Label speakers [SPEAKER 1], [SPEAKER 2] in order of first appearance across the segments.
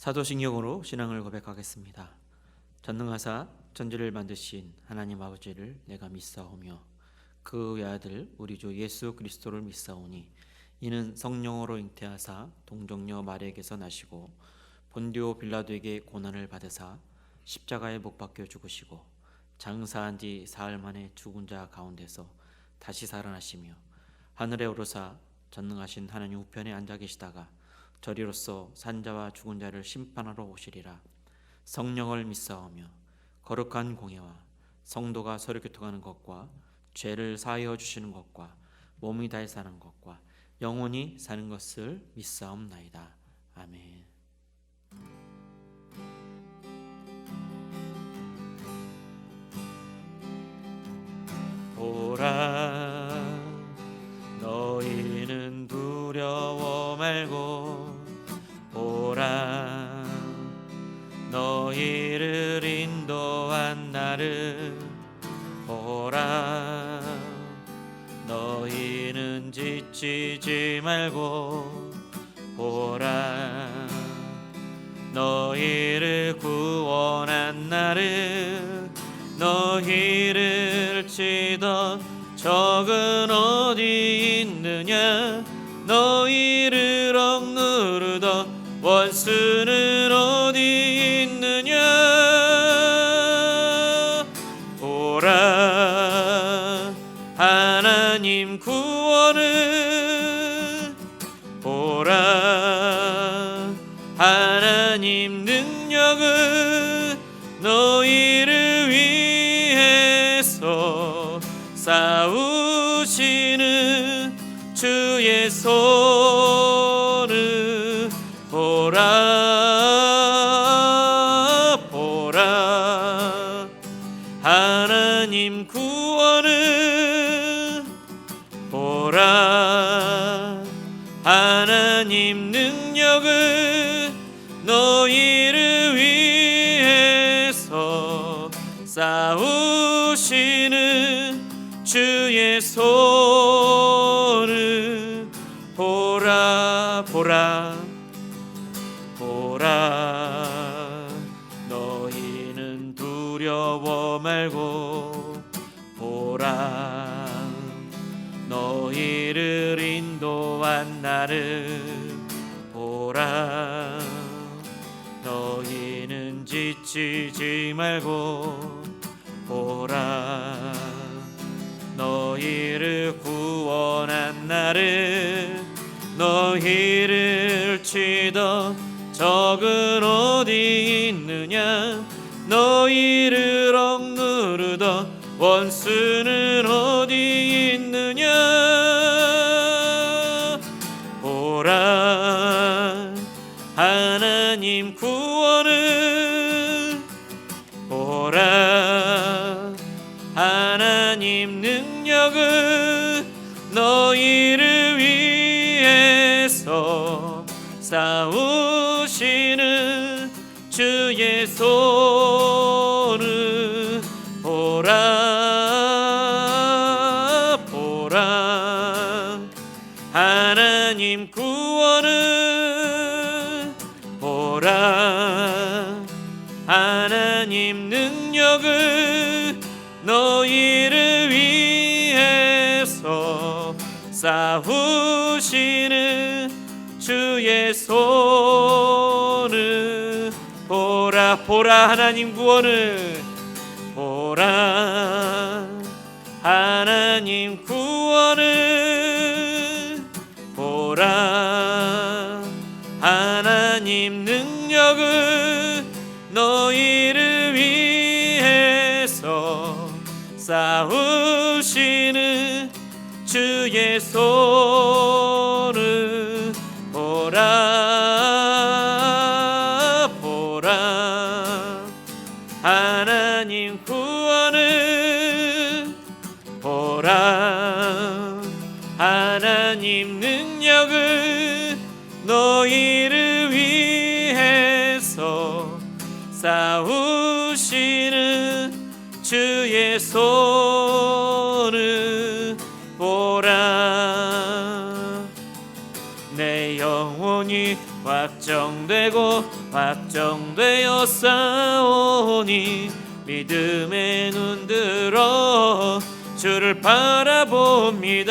[SPEAKER 1] 사도신경으로 신앙을 고백하겠습니다. 전능하사 천지를 만드신 하나님 아버지를 내가 믿사오며 그 외아들 우리 주 예수 그리스도를 믿사오니 이는 성령으로 잉태하사 동정녀 마리아에게서 나시고 본디오 빌라도에게 고난을 받으사 십자가에 못 박혀 죽으시고 장사한 뒤 사흘 만에 죽은 자 가운데서 다시 살아나시며 하늘에 오르사 전능하신 하나님 우편에 앉아 계시다가 저리로서 산자와 죽은 자를 심판하러 오시리라. 성령을 믿사오며 거룩한 공예와 성도가 서로 교통하는 것과 죄를 사하여 주시는 것과 몸이 다해 사는 것과 영원히 사는 것을 믿사옵나이다. 아멘. 보라, 너희는 두려워 말고 보라, 너희를 인도한 나를 보라, 너희는 지치지 말고 보라, 너희를 구원한 나를, 너희를 치던 적은 어디 있느냐, 너희를 억누르던 원수는 어디 있느냐. 보라, 하나님 구원을, 보라, 하나님 능력을, 너희를 위해서 싸우시는 주의 손을 보라, 보라, 하나님 구원을, 보라, 하나님 능력을, 너희를 위해서 싸우시는 주의 손을 보라, 보라, 보라, 너희는 두려워 말고 보라, 너희를 인도한 나를 보라, 너희는 지치지 말고 보라, 너희를 구원한 나를, 너희를 치던 적은 어디 있느냐, 너희를 억누르던 원수는 어디 있느냐. 보라, 하나님 구원을, 보라, 하나님 능력을, 너희를 위해서 싸우시는 주의 손을 보라, 보라, 하나님 구원을, 보라, 하나님 능력을, 너희를 위해서 싸우시는 주의 손을 보라, 보라, 하나님 구원을, 보라, 하나님 구원을, 보라, 하나님 능력을, 너희를 위해서 싸우시는 주의 손을 보라, 보라, 하나님 구원을, 보라, 하나님 능력을, 너희를 위해서 싸우시는 주의 손을 보라. 내 영혼이 확정되고 확정되어 싸우니 믿음의 눈 들어 주를 바라봅니다.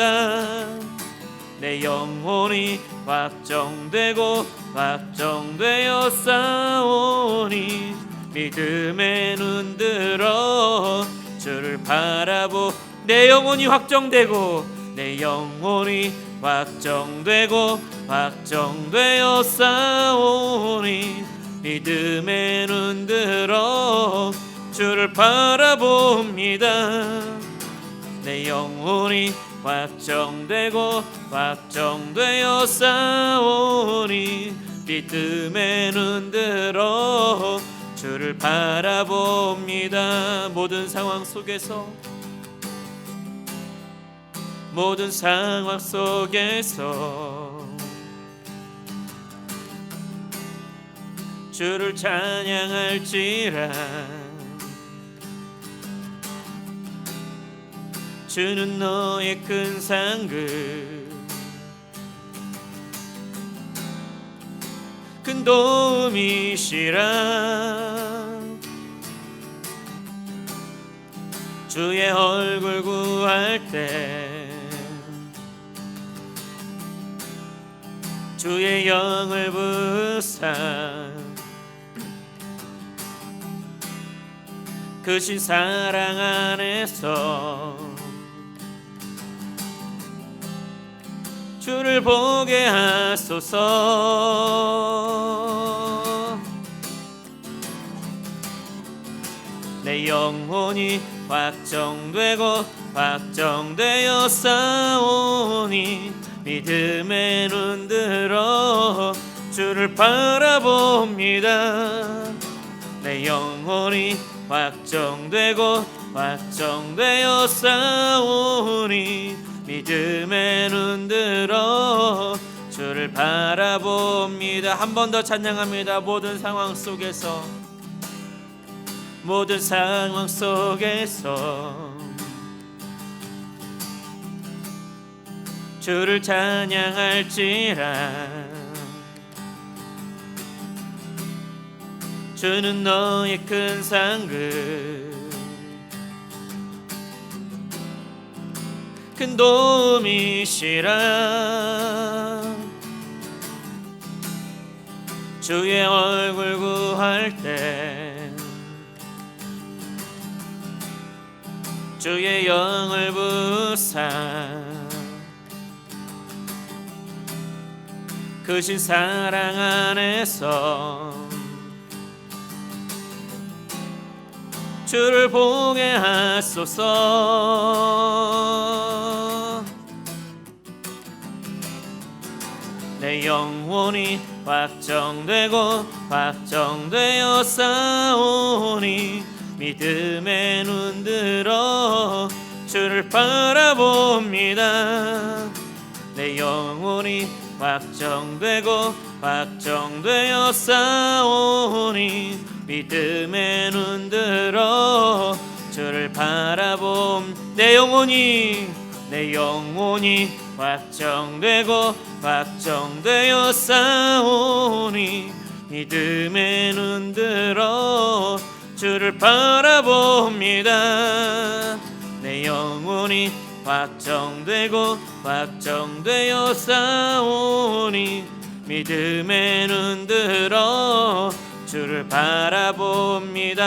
[SPEAKER 1] 내 영혼이 확정되고 확정되어 싸우니 믿음의 눈 들어 주를 바라보. 내 영혼이 확정되고 내 영혼이 확정되고 확정되어 싸우니 믿음의 눈 들어 주를 바라봅니다. 내 영혼이 확정되고 확정되어 싸우니 믿음의 눈 들어 주를 바라봅니다. 모든 상황 속에서 모든 상황 속에서 주를 찬양할지라. 주는 너의 큰 상급 큰 도움이시라. 주의 얼굴 구할 때 주의 영을 부사 크신 사랑 안에서 주를 보게 하소서. 내 영혼이 확정되고 확정되어 싸우니 믿음의 눈 들어 주를 바라봅니다. 내 영혼이 확정되고 확정되어 싸우니 믿음의 눈 들어 주를 바라봅니다. 한 번 더 찬양합니다. 모든 상황 속에서 모든 상황 속에서 주를 찬양할지라. 주는 너의 큰 상급 큰 도움이시라. 주의 얼굴 구할 때 주의 영을 부사 크신 사랑 안에서 주를 보게 하소서. 내 영혼이 확정되고 확정되어 싸우니 믿음의 눈 들어 주를 바라봅니다. 내 영혼이 확정되고 확정되어 싸우니 믿음의 눈 들어 주를 바라봄. 내 영혼이 확정되고 확정되어 싸우니 믿음의 눈 들어 주를 바라봅니다. 내 영혼이 확정되고 확정되어 싸우니 믿음의 눈 들어 주를 바라봅니다.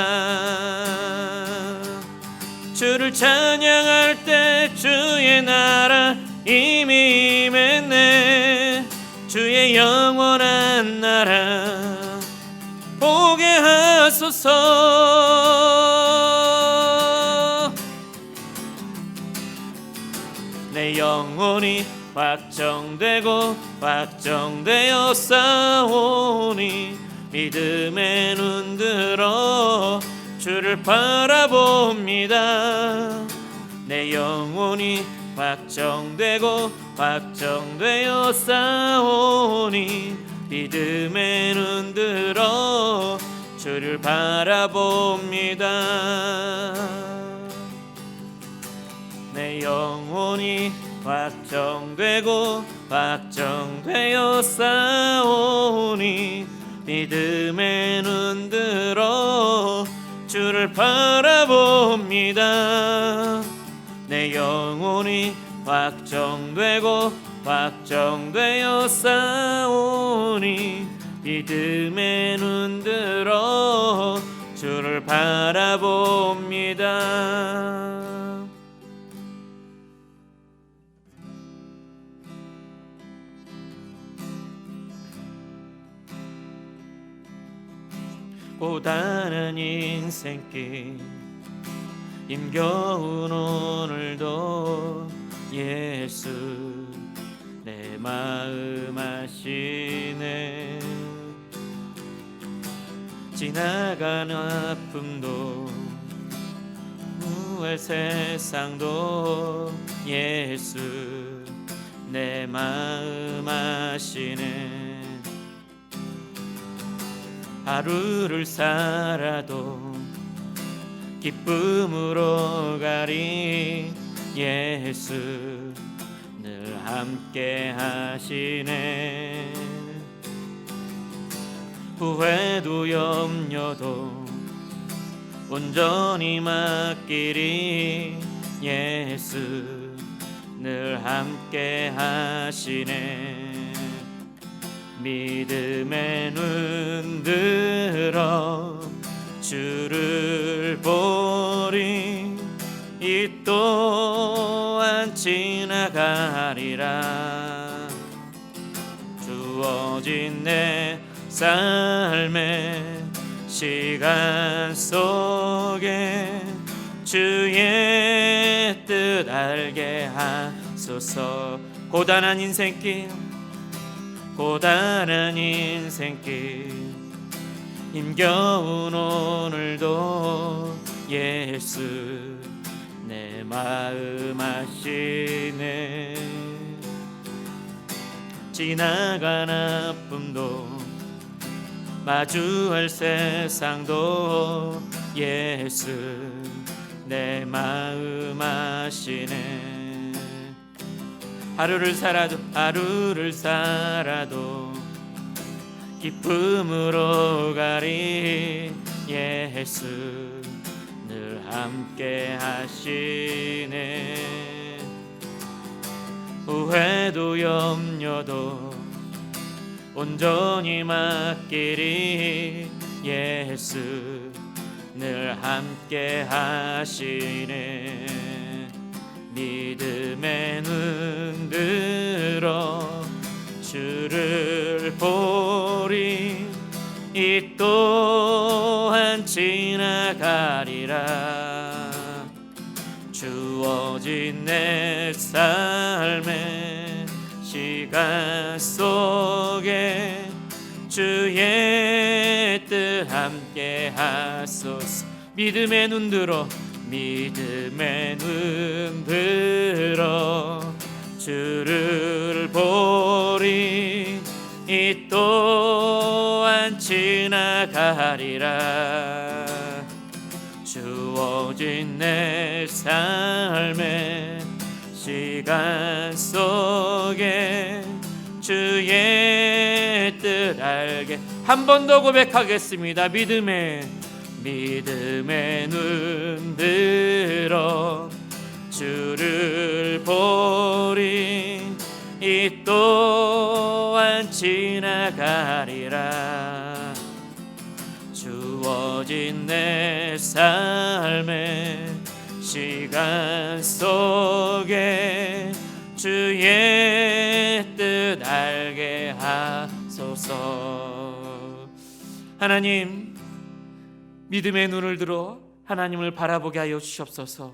[SPEAKER 1] 주를 찬양할 때 주의 나라 이미 임했네. 주의 영원한 나라 보게 하소서. 내 영혼이 확정되고 확정되어 싸우니 믿음의 눈 들어 주를 바라봅니다. 내 영혼이 확정되고 확정되어 싸우니 믿음의 눈 들어 주를 바라봅니다. 내 영혼이 확정되고 확정되어 싸우니 믿음의 눈 들어 주를 바라봅니다. 내 영혼이 확정되고 확정되어 싸우니 믿음의 눈 들어 주를 바라봅니다. 고단한 인생길 힘겨운 오늘도 예수 내 마음 아시네. 지나가는 아픔도 후회 세상도 예수 내 마음 아시네. 하루를 살아도 기쁨으로 가리 예수 늘 함께 하시네. 후회도 염려도 온전히 맡기리 예수 늘 함께 하시네. 믿음의 눈 들어 주를 보리 이 또한 지나가리라. 주어진 내 삶의 시간 속에 주의 뜻 알게 하소서. 고단한 인생길 고단한 인생길 힘겨운 오늘도 예수 내 마음 아시네. 지나간 아픔도 마주할 세상도 예수 내 마음 아시네. 하루를 살아도 기쁨으로 가리 예수 늘 함께 하시네. 후회도 염려도 온전히 맡기리 예수 늘 함께 하시네. 믿음의 눈 들어 주를 보리 이 또한 지나가리라. 주어진 내 삶의 시간 속에 주의 뜻 함께 하소서. 믿음의 눈 들어 믿음의 눈 들어 주를 보리 이 또한 지나가리라. 주어진 내 삶의 시간 속에 주의 뜻 알게. 한 번 더 고백하겠습니다. 믿음의 눈 들어 주를 보리 이 또한 지나가리라. 주어진 내 삶의 시간 속에 주의 뜻 알게 하소서. 하나님, 믿음의 눈을 들어 하나님을 바라보게 하여 주시옵소서.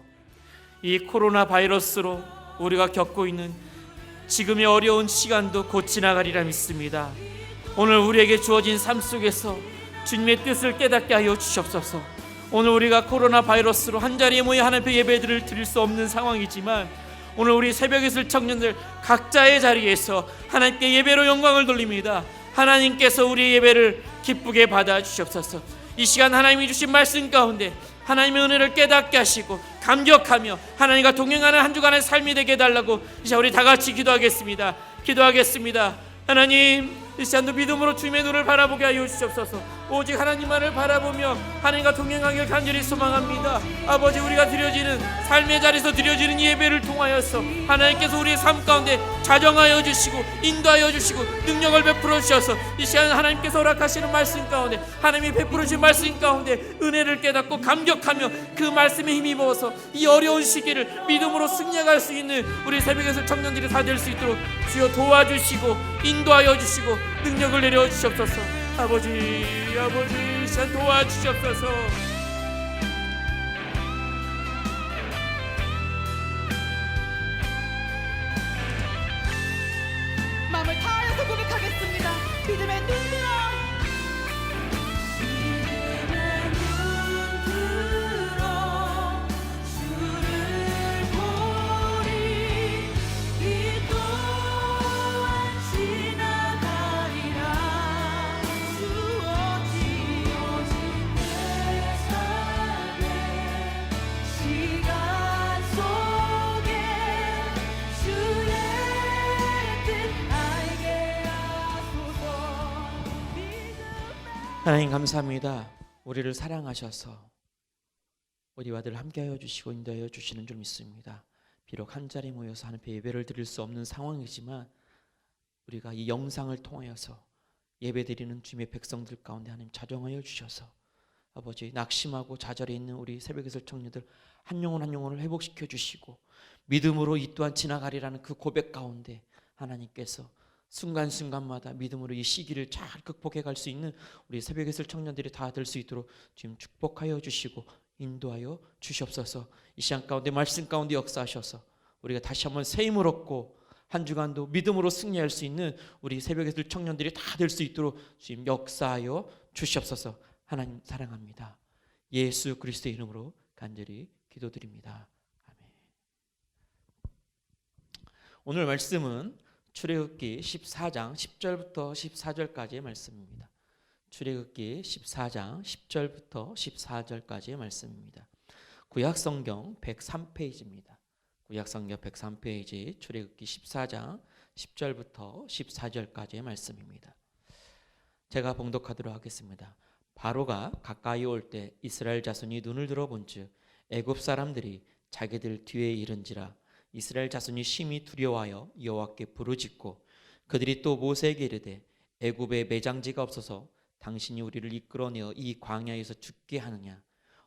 [SPEAKER 1] 이 코로나 바이러스로 우리가 겪고 있는 지금의 어려운 시간도 곧 지나가리라 믿습니다. 오늘 우리에게 주어진 삶 속에서 주님의 뜻을 깨닫게 하여 주시옵소서. 오늘 우리가 코로나 바이러스로 한자리에 모여 하나님 앞에 예배들을 드릴 수 없는 상황이지만 오늘 우리 새벽에 있을 청년들 각자의 자리에서 하나님께 예배로 영광을 돌립니다. 하나님께서 우리의 예배를 기쁘게 받아 주시옵소서. 이 시간 하나님이 주신 말씀 가운데 하나님의 은혜를 깨닫게 하시고 감격하며 하나님과 동행하는 한 주간의 삶이 되게 해달라고 이제 우리 다 같이 기도하겠습니다. 하나님, 이 시간도 믿음으로 주님의 눈을 바라보게 하여 주시옵소서. 오직 하나님만을 바라보며 하나님과 동행하기를 간절히 소망합니다. 아버지, 우리가 드려지는 삶의 자리에서 드려지는 예배를 통하여서 하나님께서 우리의 삶 가운데 자정하여 주시고 인도하여 주시고 능력을 베풀어 주셔서 이 시간 하나님께서 허락하시는 말씀 가운데, 하나님이 베풀어 주신 말씀 가운데 은혜를 깨닫고 감격하며 그 말씀에 힘입어서 이 어려운 시기를 믿음으로 승리할 수 있는 우리 새벽에서 청년들이 다 될 수 있도록 주여 도와주시고 인도하여 주시고 능력을 내려 주시옵소서. 아버지 이 시간 도와주시옵소서.
[SPEAKER 2] 마음을 다하여서 고백하겠습니다. 믿음의 눈 들어, 주를 보리. 이 또한 지나가리라. 주어진 내 삶의 시간 속에 주의 뜻 알게 하소서.
[SPEAKER 1] 하나님 감사합니다. 우리를 사랑하셔서 우리와 늘 함께하여 주시고 인도하여 주시는 줄 믿습니다. 비록 한 자리 모여서 하나님 앞에 예배를 드릴 수 없는 상황이지만 우리가 이 영상을 통하여서 예배드리는 주님의 백성들 가운데 하나님 자정하여 주셔서 아버지, 낙심하고 좌절해 있는 우리 새벽에서 청년들 한 영혼 한 영혼을 회복시켜 주시고 믿음으로 이 또한 지나가리라는 그 고백 가운데 하나님께서 순간순간마다 믿음으로 이 시기를 잘 극복해 갈 수 있는 우리 새벽에 있을 청년들이 다 될 수 있도록 지금 축복하여 주시고 인도하여 주시옵소서. 이 시간 가운데 말씀 가운데 역사하셔서 우리가 다시 한번 새 힘을 얻고 한 주간도 믿음으로 승리할 수 있는 우리 새벽에 있을 청년들이 다 될 수 있도록 지금 역사하여 주시옵소서. 하나님 사랑합니다. 예수 그리스도의 이름으로 간절히 기도드립니다. 아멘. 오늘 말씀은 출애굽기 14장 10절부터 14절까지의 말씀입니다. 출애굽기 14장 10절부터 14절까지의 말씀입니다. 구약성경 103페이지입니다. 구약성경 103페이지 출애굽기 14장 10절부터 14절까지의 말씀입니다. 제가 봉독하도록 하겠습니다. 바로가 가까이 올 때 이스라엘 자손이 눈을 들어 본즉 애굽 사람들이 자기들 뒤에 이른지라. 이스라엘 자손이 심히 두려워하여 여호와께 부르짖고 그들이 또 모세에게 이르되 애굽에 매장지가 없어서 당신이 우리를 이끌어내어 이 광야에서 죽게 하느냐?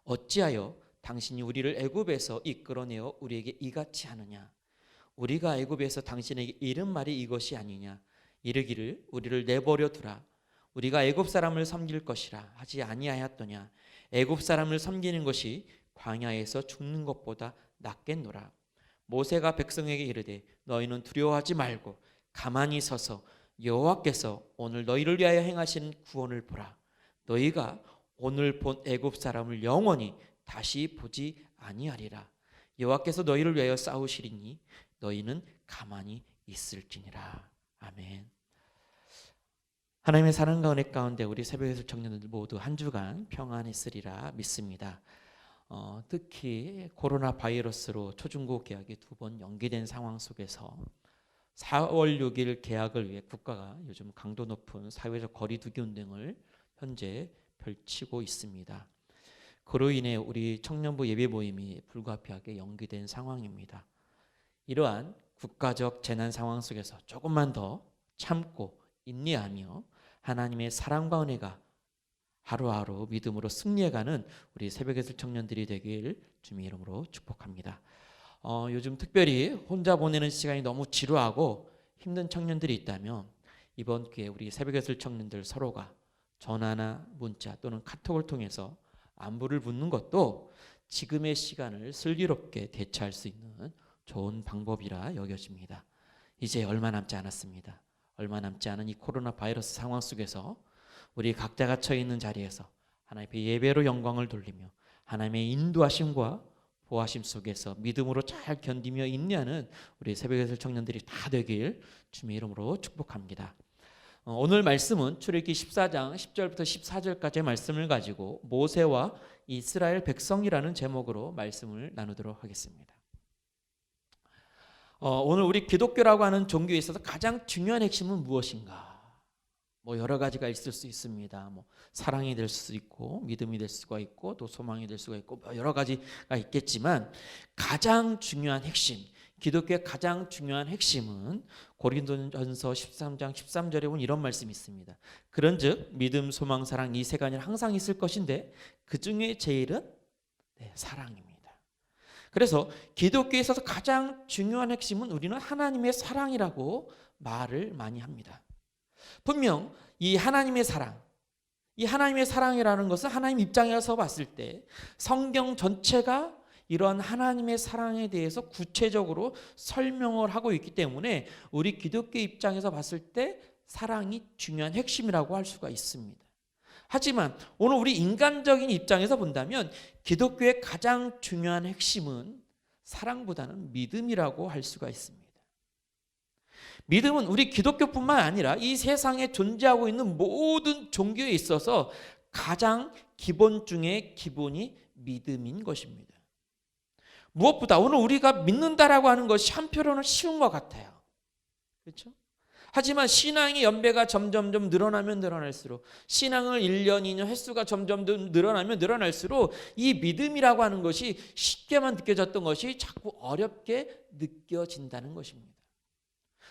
[SPEAKER 1] 어찌하여 당신이 우리를 애굽에서 이끌어내어 우리에게 이같이 하느냐? 우리가 애굽에서 당신에게 이른 말이 이것이 아니냐? 이르기를 우리를 내버려 두라. 우리가 애굽 사람을 섬길 것이라 하지 아니하였더냐? 애굽 사람을 섬기는 것이 광야에서 죽는 것보다 낫겠노라. 모세가 백성에게 이르되 너희는 두려워하지 말고 가만히 서서 여호와께서 오늘 너희를 위하여 행하시는 구원을 보라. 너희가 오늘 본 애굽 사람을 영원히 다시 보지 아니하리라. 여호와께서 너희를 위하여 싸우시리니 너희는 가만히 있을지니라. 아멘. 하나님의 사랑 가운데 우리 새벽에서 청년들 모두 한 주간 평안했으리라 믿습니다. 특히 코로나 바이러스로 초중고 개학이 2번 연기된 상황 속에서 4월 6일 개학을 위해 국가가 요즘 강도 높은 사회적 거리 두기 운동을 현재 펼치고 있습니다. 그로 인해 우리 청년부 예배 모임이 불가피하게 연기된 상황입니다. 이러한 국가적 재난 상황 속에서 조금만 더 참고 인내하며 하나님의 사랑과 은혜가 하루하루 믿음으로 승리해가는 우리 새벽에서 청년들이 되길 주님의 이름으로 축복합니다. 요즘 특별히 혼자 보내는 시간이 너무 지루하고 힘든 청년들이 있다면 이번 기회에 우리 새벽에서 청년들 서로가 전화나 문자 또는 카톡을 통해서 안부를 묻는 것도 지금의 시간을 슬기롭게 대처할 수 있는 좋은 방법이라 여겨집니다. 이제 얼마 남지 않았습니다. 얼마 남지 않은 이 코로나 바이러스 상황 속에서 우리 각자가 처해 있는 자리에서 하나님의 예배로 영광을 돌리며 하나님의 인도하심과 보호하심 속에서 믿음으로 잘 견디며 인내하는 우리 새벽에서 청년들이 다 되길 주님의 이름으로 축복합니다. 오늘 말씀은 출애굽기 14장 10절부터 14절까지의 말씀을 가지고 모세와 이스라엘 백성이라는 제목으로 말씀을 나누도록 하겠습니다. 오늘 우리 기독교라고 하는 종교에 있어서 가장 중요한 핵심은 무엇인가? 뭐 여러 가지가 있을 수 있습니다. 뭐 사랑이 될 수 있고 믿음이 될 수가 있고 또 소망이 될 수가 있고 뭐 여러 가지가 있겠지만 가장 중요한 핵심, 기독교의 가장 중요한 핵심은 고린도전서 13장 13절에 보면 이런 말씀이 있습니다. 그런즉 믿음, 소망, 사랑 이 세 가지는 항상 있을 것인데 그 중에 제일은 사랑입니다. 그래서 기독교에 있어서 가장 중요한 핵심은 우리는 하나님의 사랑이라고 말을 많이 합니다. 분명 이 하나님의 사랑이라는 것은 하나님 입장에서 봤을 때 성경 전체가 이러한 하나님의 사랑에 대해서 구체적으로 설명을 하고 있기 때문에 우리 기독교 입장에서 봤을 때 사랑이 중요한 핵심이라고 할 수가 있습니다. 하지만 오늘 우리 인간적인 입장에서 본다면 기독교의 가장 중요한 핵심은 사랑보다는 믿음이라고 할 수가 있습니다. 믿음은 우리 기독교뿐만 아니라 이 세상에 존재하고 있는 모든 종교에 있어서 가장 기본 중에 기본이 믿음인 것입니다. 무엇보다 오늘 우리가 믿는다라고 하는 것이 한편으로는 쉬운 것 같아요. 그렇죠? 하지만 신앙의 연배가 점점 늘어나면 늘어날수록, 신앙을 1년, 2년 횟수가 점점 늘어나면 늘어날수록 이 믿음이라고 하는 것이 쉽게만 느껴졌던 것이 자꾸 어렵게 느껴진다는 것입니다.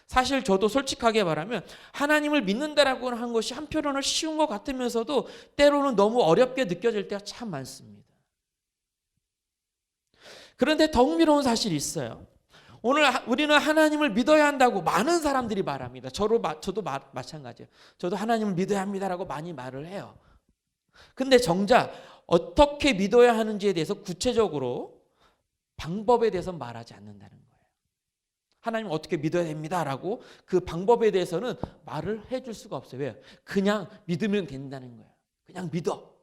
[SPEAKER 1] 사실 저도 솔직하게 말하면 하나님을 믿는다라고 하는 것이 한편으로는 쉬운 것 같으면서도 때로는 너무 어렵게 느껴질 때가 참 많습니다. 그런데 더 흥미로운 사실이 있어요. 오늘 우리는 하나님을 믿어야 한다고 많은 사람들이 말합니다. 저도 마찬가지예요. 저도 하나님을 믿어야 합니다라고 많이 말을 해요. 근데 정작 어떻게 믿어야 하는지에 대해서 구체적으로 방법에 대해서 말하지 않는다는 거예요. 하나님 어떻게 믿어야 됩니다라고 그 방법에 대해서는 말을 해줄 수가 없어요. 왜요? 그냥 믿으면 된다는 거예요. 그냥 믿어.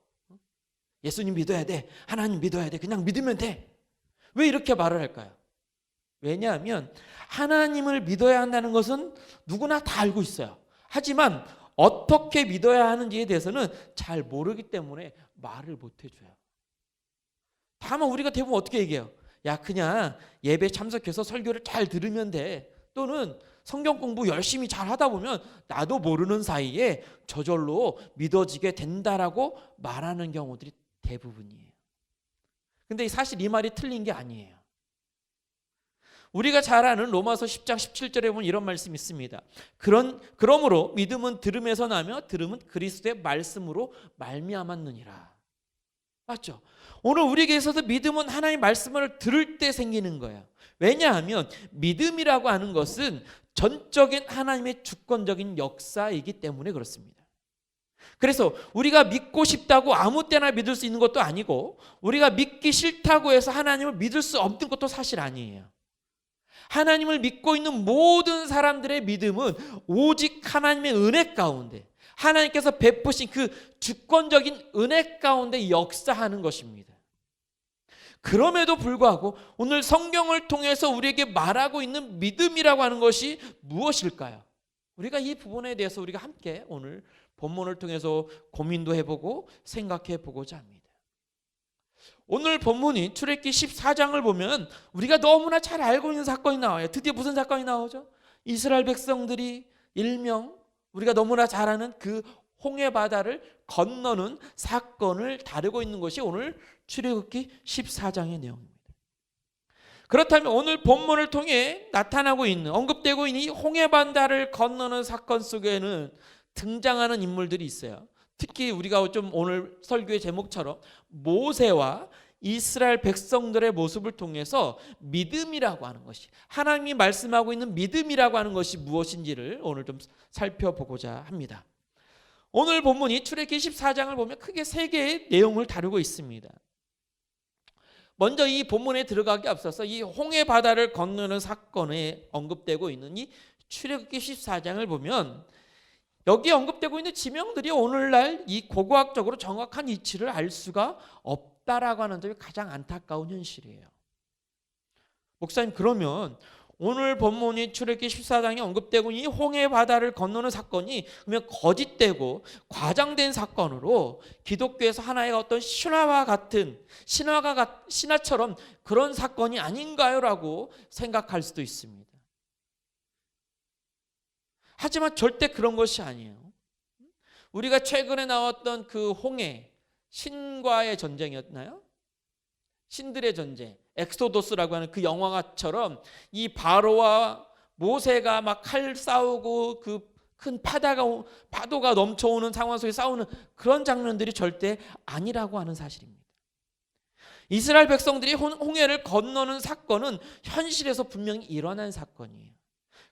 [SPEAKER 1] 예수님 믿어야 돼. 하나님 믿어야 돼. 그냥 믿으면 돼. 왜 이렇게 말을 할까요? 왜냐하면 하나님을 믿어야 한다는 것은 누구나 다 알고 있어요. 하지만 어떻게 믿어야 하는지에 대해서는 잘 모르기 때문에 말을 못 해줘요. 다만 우리가 대부분 어떻게 얘기해요? 야, 그냥 예배 참석해서 설교를 잘 들으면 돼. 또는 성경 공부 열심히 잘 하다 보면 나도 모르는 사이에 저절로 믿어지게 된다라고 말하는 경우들이 대부분이에요. 근데 사실 이 말이 틀린 게 아니에요. 우리가 잘 아는 로마서 10장 17절에 보면 이런 말씀이 있습니다. 그러므로 믿음은 들음에서 나며 들음은 그리스도의 말씀으로 말미암았느니라. 맞죠? 오늘 우리에게 있어서 믿음은 하나님의 말씀을 들을 때 생기는 거예요. 왜냐하면 믿음이라고 하는 것은 전적인 하나님의 주권적인 역사이기 때문에 그렇습니다. 그래서 우리가 믿고 싶다고 아무 때나 믿을 수 있는 것도 아니고 우리가 믿기 싫다고 해서 하나님을 믿을 수 없는 것도 사실 아니에요. 하나님을 믿고 있는 모든 사람들의 믿음은 오직 하나님의 은혜 가운데, 하나님께서 베푸신 그 주권적인 은혜 가운데 역사하는 것입니다. 그럼에도 불구하고 오늘 성경을 통해서 우리에게 말하고 있는 믿음이라고 하는 것이 무엇일까요? 우리가 이 부분에 대해서 우리가 함께 오늘 본문을 통해서 고민도 해보고 생각해 보고자 합니다. 오늘 본문이 출애굽기 14장을 보면 우리가 너무나 잘 알고 있는 사건이 나와요. 드디어 무슨 사건이 나오죠? 이스라엘 백성들이 일명 우리가 너무나 잘 아는 그 홍해 바다를 건너는 사건을 다루고 있는 것이 오늘 출애굽기 14장의 내용입니다. 그렇다면 오늘 본문을 통해 나타나고 있는, 언급되고 있는 이 홍해 바다를 건너는 사건 속에는 등장하는 인물들이 있어요. 특히 우리가 좀 오늘 설교의 제목처럼 모세와 이스라엘 백성들의 모습을 통해서 믿음이라고 하는 것이, 하나님이 말씀하고 있는 믿음이라고 하는 것이 무엇인지를 오늘 좀 살펴보고자 합니다. 오늘 본문이 출애굽기 14장을 보면 크게 세 개의 내용을 다루고 있습니다. 먼저 이 본문에 들어가기 앞서서 이 홍해 바다를 건너는 사건에 언급되고 있는 이 출애굽기 14장을 보면 여기에 언급되고 있는 지명들이 오늘날 이 고고학적으로 정확한 이치를 알 수가 없다라고 하는 점이 가장 안타까운 현실이에요. 목사님, 그러면 오늘 본문이 출애굽기 14장에 언급되고 있는 이 홍해 바다를 건너는 사건이 그러면 거짓되고 과장된 사건으로 기독교에서 하나의 어떤 신화처럼 그런 사건이 아닌가요? 라고 생각할 수도 있습니다. 하지만 절대 그런 것이 아니에요. 우리가 최근에 나왔던 그 홍해, 신과의 전쟁이었나요? 신들의 전쟁, 엑소도스라고 하는 그 영화처럼 이 바로와 모세가 막 칼 싸우고 그 큰 파도가 넘쳐오는 상황 속에 싸우는 그런 장면들이 절대 아니라고 하는 사실입니다. 이스라엘 백성들이 홍해를 건너는 사건은 현실에서 분명히 일어난 사건이에요.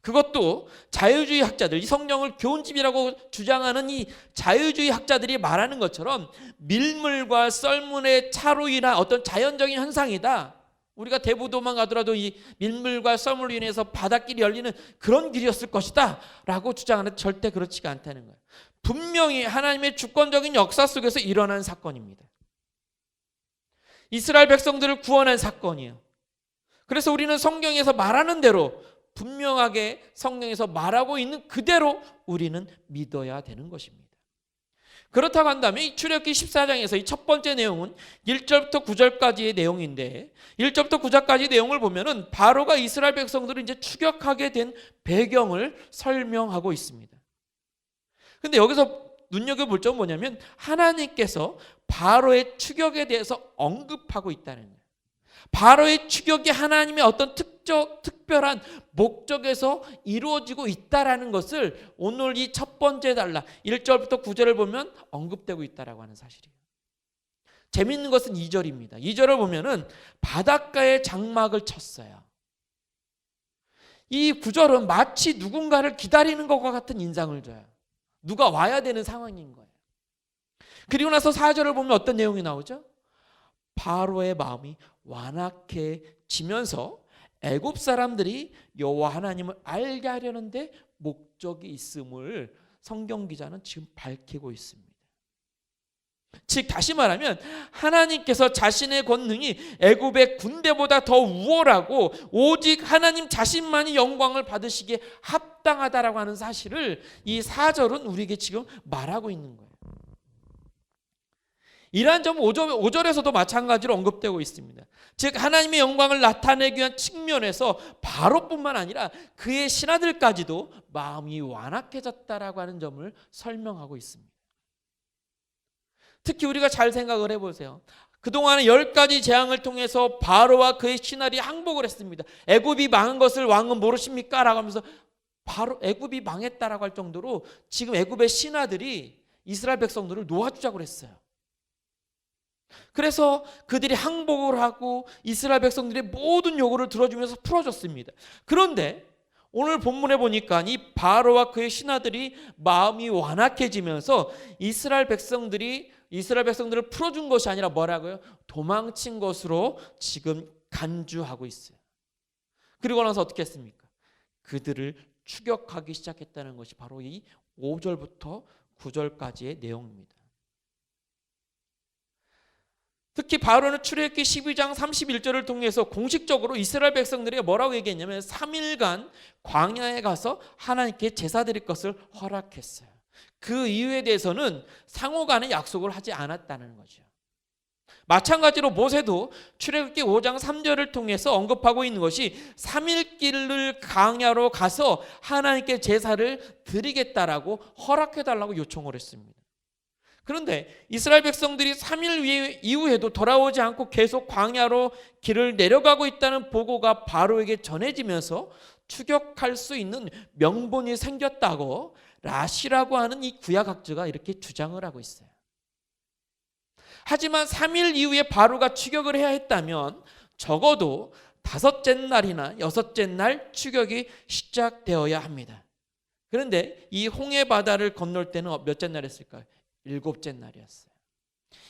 [SPEAKER 1] 그것도 자유주의 학자들, 이 성경을 교훈집이라고 주장하는 이 자유주의 학자들이 말하는 것처럼 밀물과 썰물의 차로 인한 어떤 자연적인 현상이다. 우리가 대부도만 가더라도 이 밀물과 썰물로 인해서 바닷길이 열리는 그런 길이었을 것이다 라고 주장하는 절대 그렇지가 않다는 거예요. 분명히 하나님의 주권적인 역사 속에서 일어난 사건입니다. 이스라엘 백성들을 구원한 사건이에요. 그래서 우리는 성경에서 말하는 대로, 분명하게 성경에서 말하고 있는 그대로 우리는 믿어야 되는 것입니다. 그렇다고 한다면 이 출애굽기 14장에서 이 첫 번째 내용은 1절부터 9절까지의 내용인데, 1절부터 9절까지 내용을 보면은 바로가 이스라엘 백성들을 이제 추격하게 된 배경을 설명하고 있습니다. 근데 여기서 눈여겨볼 점은 뭐냐면 하나님께서 바로의 추격에 대해서 언급하고 있다는 거예요. 바로의 추격이 하나님의 어떤 특별한 목적에서 이루어지고 있다라는 것을 오늘 이 첫 번째 단락 1절부터 9절을 보면 언급되고 있다라고 하는 사실이에요. 재밌는 것은 2절입니다. 2절을 보면은 바닷가에 장막을 쳤어요. 이 구절은 마치 누군가를 기다리는 것과 같은 인상을 줘요. 누가 와야 되는 상황인 거예요. 그리고 나서 4절을 보면 어떤 내용이 나오죠? 바로의 마음이 완악해지면서 애굽 사람들이 여호와 하나님을 알게 하려는데 목적이 있음을 성경 기자는 지금 밝히고 있습니다. 즉 다시 말하면 하나님께서 자신의 권능이 애굽의 군대보다 더 우월하고 오직 하나님 자신만이 영광을 받으시기에 합당하다라고 하는 사실을 이 4절은 우리에게 지금 말하고 있는 거예요. 이러한 점은 5절에서도 마찬가지로 언급되고 있습니다. 즉 하나님의 영광을 나타내기 위한 측면에서 바로뿐만 아니라 그의 신하들까지도 마음이 완악해졌다라고 하는 점을 설명하고 있습니다. 특히 우리가 잘 생각을 해보세요. 그동안에 10가지 재앙을 통해서 바로와 그의 신하들이 항복을 했습니다. 애굽이 망한 것을 왕은 모르십니까? 라고 하면서 바로 애굽이 망했다라고 할 정도로 지금 애굽의 신하들이 이스라엘 백성들을 놓아주자고 했어요. 그래서 그들이 항복을 하고 이스라엘 백성들의 모든 요구를 들어주면서 풀어줬습니다. 그런데 오늘 본문에 보니까 이 바로와 그의 신하들이 마음이 완악해지면서 이스라엘 백성들을 풀어준 것이 아니라 뭐라고요? 도망친 것으로 지금 간주하고 있어요. 그리고 나서 어떻게 했습니까? 그들을 추격하기 시작했다는 것이 바로 이 5절부터 9절까지의 내용입니다. 특히 바로는 출애굽기 12장 31절을 통해서 공식적으로 이스라엘 백성들에게 뭐라고 얘기했냐면 3일간 광야에 가서 하나님께 제사 드릴 것을 허락했어요. 그 이유에 대해서는 상호간에 약속을 하지 않았다는 거죠. 마찬가지로 모세도 출애굽기 5장 3절을 통해서 언급하고 있는 것이 3일길을 강야로 가서 하나님께 제사를 드리겠다라고 허락해달라고 요청을 했습니다. 그런데 이스라엘 백성들이 3일 이후에도 돌아오지 않고 계속 광야로 길을 내려가고 있다는 보고가 바로에게 전해지면서 추격할 수 있는 명분이 생겼다고 라시라고 하는 이 구약학자가 이렇게 주장을 하고 있어요. 하지만 3일 이후에 바로가 추격을 해야 했다면 적어도 5째 날이나 6째 날 추격이 시작되어야 합니다. 그런데 이 홍해 바다를 건널 때는 몇째 날 했을까요? 7째 날이었어요.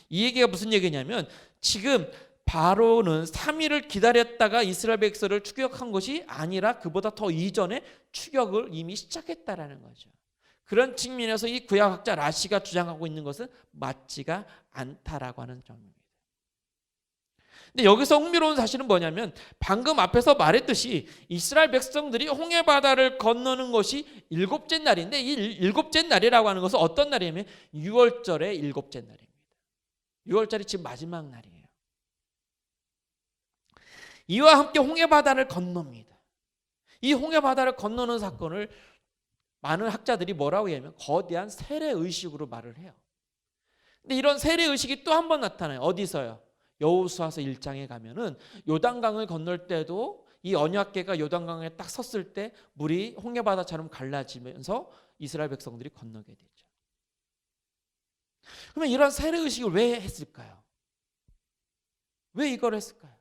[SPEAKER 1] 이 얘기가 무슨 얘기냐면 지금 바로는 3일을 기다렸다가 이스라엘 백성을 추격한 것이 아니라 그보다 더 이전에 추격을 이미 시작했다라는 거죠. 그런 측면에서 이 구약학자 라시가 주장하고 있는 것은 맞지가 않다라고 하는 점입니다. 근데 여기서 흥미로운 사실은 뭐냐면 방금 앞에서 말했듯이 이스라엘 백성들이 홍해 바다를 건너는 것이 7째 날인데 이 7째 날이라고 하는 것은 어떤 날이냐면 6월절의 7째 날입니다. 6월절이 지금 마지막 날이에요. 이와 함께 홍해 바다를 건넙니다. 이 홍해 바다를 건너는 사건을 많은 학자들이 뭐라고 얘기하면 거대한 세례의식으로 말을 해요. 근데 이런 세례의식이 또 한 번 나타나요. 어디서요? 여호수아서 1장에 가면은 요단강을 건널 때도 이 언약궤가 요단강에 딱 섰을 때 물이 홍해바다처럼 갈라지면서 이스라엘 백성들이 건너게 되죠. 그러면 이런 세례의식을 왜 했을까요? 왜 이걸 했을까요?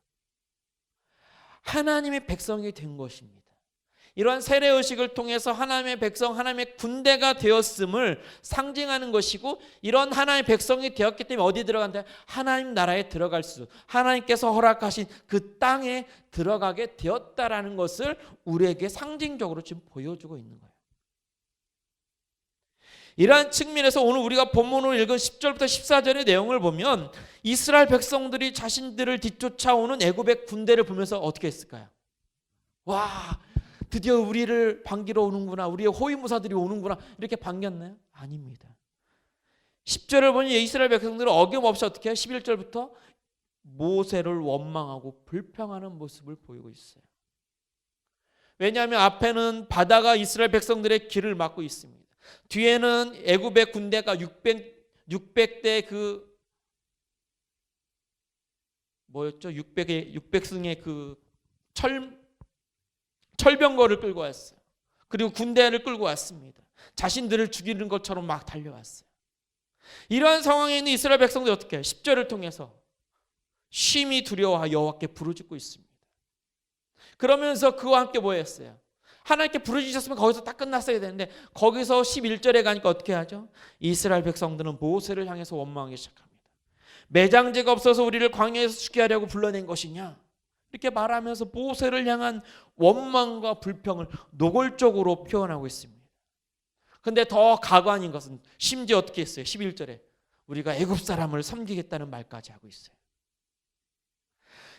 [SPEAKER 1] 하나님의 백성이 된 것입니다. 이러한 세례의식을 통해서 하나님의 백성, 하나님의 군대가 되었음을 상징하는 것이고, 이런 하나님의 백성이 되었기 때문에 어디 들어간다? 하나님 나라에 들어갈 수, 하나님께서 허락하신 그 땅에 들어가게 되었다라는 것을 우리에게 상징적으로 지금 보여주고 있는 거예요. 이러한 측면에서 오늘 우리가 본문으로 읽은 10절부터 14절의 내용을 보면 이스라엘 백성들이 자신들을 뒤쫓아오는 애굽의 군대를 보면서 어떻게 했을까요? 와, 드디어 우리를 반기러 오는구나, 우리의 호위무사들이 오는구나, 이렇게 반겼나요? 아닙니다. 10절을 보니 이스라엘 백성들은 어김없이 어떻게 해요? 11절부터 모세를 원망하고 불평하는 모습을 보이고 있어요. 왜냐하면 앞에는 바다가 이스라엘 백성들의 길을 막고 있습니다. 뒤에는 애굽의 군대가 600대 그 뭐였죠? 600승의 그 철병거를 끌고 왔어요. 그리고 군대를 끌고 왔습니다. 자신들을 죽이는 것처럼 막 달려왔어요. 이러한 상황에 있는 이스라엘 백성들이 어떻게 해요? 10절을 통해서 심히 두려워하여 여호와께 부르짖고 있습니다. 그러면서 그와 함께 뭐 했어요? 하나님께 부르짖으셨으면 거기서 딱 끝났어야 되는데 거기서 11절에 가니까 어떻게 하죠? 이스라엘 백성들은 모세를 향해서 원망하기 시작합니다. 매장제가 없어서 우리를 광야에서 죽게 하려고 불러낸 것이냐? 이렇게 말하면서 모세를 향한 원망과 불평을 노골적으로 표현하고 있습니다. 그런데 더 가관인 것은 심지어 어떻게 했어요? 11절에 우리가 애굽 사람을 섬기겠다는 말까지 하고 있어요.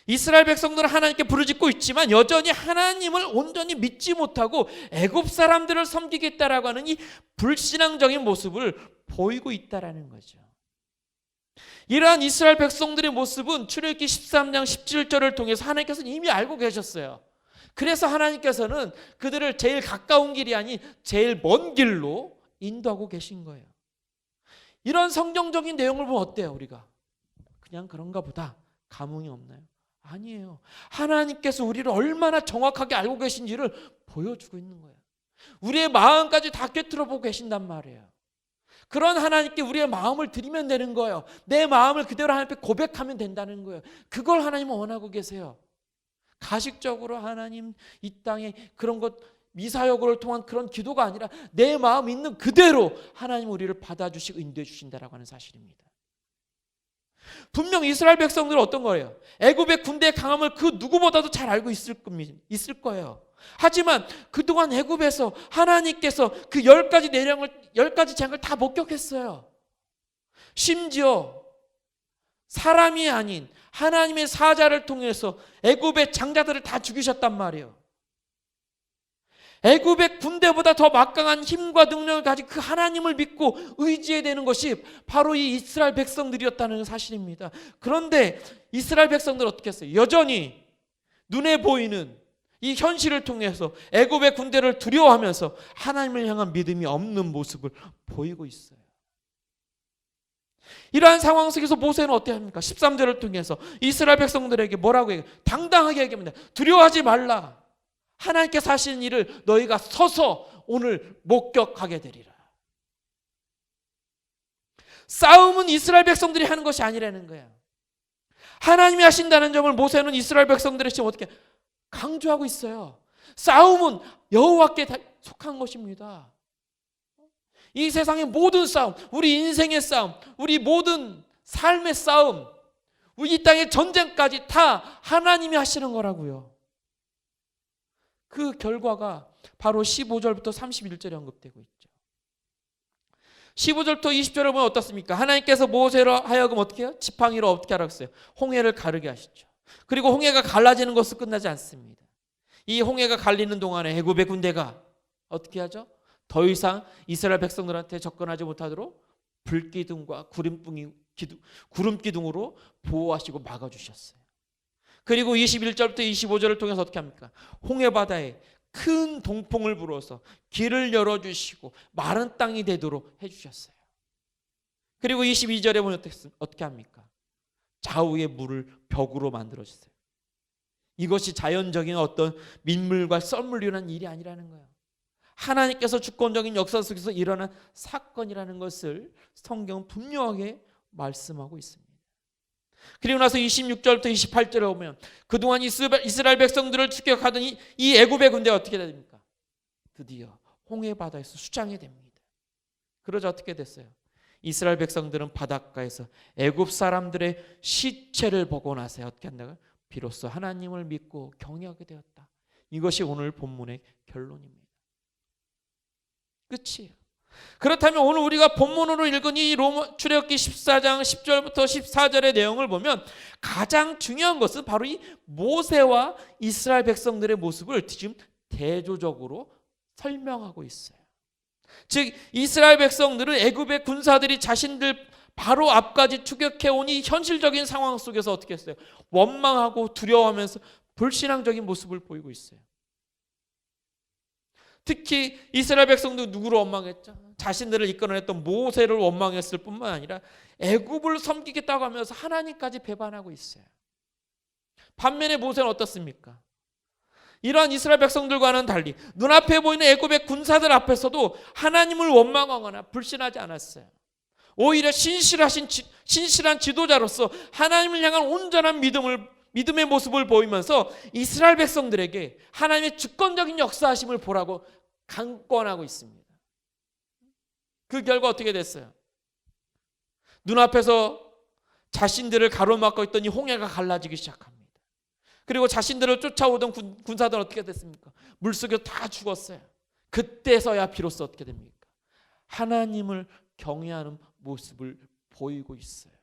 [SPEAKER 1] 이스라엘 백성들은 하나님께 부르짖고 있지만 여전히 하나님을 온전히 믿지 못하고 애굽 사람들을 섬기겠다라고 하는 이 불신앙적인 모습을 보이고 있다라는 거죠. 이러한 이스라엘 백성들의 모습은 출애굽기 13장 17절을 통해서 하나님께서는 이미 알고 계셨어요. 그래서 하나님께서는 그들을 제일 가까운 길이 아닌 제일 먼 길로 인도하고 계신 거예요. 이런 성경적인 내용을 보면 어때요? 우리가 그냥 그런가 보다, 감흥이 없나요? 아니에요. 하나님께서 우리를 얼마나 정확하게 알고 계신지를 보여주고 있는 거예요. 우리의 마음까지 다 꿰뚫어보고 계신단 말이에요. 그런 하나님께 우리의 마음을 드리면 되는 거예요. 내 마음을 그대로 하나님 앞에 고백하면 된다는 거예요. 그걸 하나님은 원하고 계세요. 가식적으로 하나님 이 땅에 그런 것 미사여구를 통한 그런 기도가 아니라 내 마음 있는 그대로 하나님 우리를 받아주시고 인도해 주신다라고 하는 사실입니다. 분명 이스라엘 백성들은 어떤 거예요? 애굽의 군대의 강함을 그 누구보다도 잘 알고 있을 거예요. 하지만 그동안 애굽에서 하나님께서 그 10가지 재앙을 다 목격했어요. 심지어 사람이 아닌 하나님의 사자를 통해서 애굽의 장자들을 다 죽이셨단 말이에요. 애굽의 군대보다 더 막강한 힘과 능력을 가진 그 하나님을 믿고 의지해야 되는 것이 바로 이 이스라엘 백성들이었다는 사실입니다. 그런데 이스라엘 백성들은 어떻게 했어요? 여전히 눈에 보이는 이 현실을 통해서 애굽의 군대를 두려워하면서 하나님을 향한 믿음이 없는 모습을 보이고 있어요. 이러한 상황 속에서 모세는 어떻게 합니까? 13절을 통해서 이스라엘 백성들에게 뭐라고 얘기해요? 당당하게 얘기합니다. 두려워하지 말라. 하나님께서 하시는 일을 너희가 서서 오늘 목격하게 되리라. 싸움은 이스라엘 백성들이 하는 것이 아니라는 거예요. 하나님이 하신다는 점을 모세는 이스라엘 백성들의 지금 어떻게 강조하고 있어요. 싸움은 여호와께 속한 것입니다. 이 세상의 모든 싸움, 우리 인생의 싸움, 우리 모든 삶의 싸움, 우리 이 땅의 전쟁까지 다 하나님이 하시는 거라고요. 그 결과가 바로 15절부터 31절에 언급되고 있죠. 15절부터 20절을 보면 어떻습니까? 하나님께서 모세로 하여금 어떻게 해요? 지팡이로 어떻게 하라고 했어요? 홍해를 가르게 하시죠. 그리고 홍해가 갈라지는 것은 끝나지 않습니다. 이 홍해가 갈리는 동안에 애굽의 군대가 어떻게 하죠? 더 이상 이스라엘 백성들한테 접근하지 못하도록 불기둥과 구름기둥으로 보호하시고 막아주셨어요. 그리고 21절부터 25절을 통해서 어떻게 합니까? 홍해바다에 큰 동풍을 불어서 길을 열어주시고 마른 땅이 되도록 해주셨어요. 그리고 22절에 보면 어떻게 합니까? 좌우의 물을 벽으로 만들어주세요. 이것이 자연적인 어떤 민물과 썰물로 일어난 일이 아니라는 거예요. 하나님께서 주권적인 역사 속에서 일어난 사건이라는 것을 성경은 분명하게 말씀하고 있습니다. 그리고 나서 26절부터 28절에 보면 그동안 이스라엘 백성들을 추격하던 이 애굽의 군대가 어떻게 됩니까? 드디어 홍해 바다에서 수장이 됩니다. 그러자 어떻게 됐어요? 이스라엘 백성들은 바닷가에서 애굽 사람들의 시체를 보고 나서 어떻게 한다고요? 비로소 하나님을 믿고 경외하게 되었다. 이것이 오늘 본문의 결론입니다. 끝이에요. 그렇다면 오늘 우리가 본문으로 읽은 이 출애굽기 14장 10절부터 14절의 내용을 보면 가장 중요한 것은 바로 이 모세와 이스라엘 백성들의 모습을 지금 대조적으로 설명하고 있어요. 즉 이스라엘 백성들은 애굽의 군사들이 자신들 바로 앞까지 추격해온 이 현실적인 상황 속에서 어떻게 했어요? 원망하고 두려워하면서 불신앙적인 모습을 보이고 있어요. 특히 이스라엘 백성도 누구를 원망했죠? 자신들을 이끌어냈던 모세를 원망했을 뿐만 아니라 애굽을 섬기겠다고 하면서 하나님까지 배반하고 있어요. 반면에 모세는 어떻습니까? 이러한 이스라엘 백성들과는 달리 눈앞에 보이는 애굽의 군사들 앞에서도 하나님을 원망하거나 불신하지 않았어요. 오히려 신실한 지도자로서 하나님을 향한 온전한 믿음의 모습을 보이면서 이스라엘 백성들에게 하나님의 주권적인 역사하심을 보라고 강권하고 있습니다. 그 결과 어떻게 됐어요? 눈앞에서 자신들을 가로막고 있던 이 홍해가 갈라지기 시작합니다. 그리고 자신들을 쫓아오던 군사들은 어떻게 됐습니까? 물속에 다 죽었어요. 그때서야 비로소 어떻게 됩니까? 하나님을 경외하는 모습을 보이고 있어요.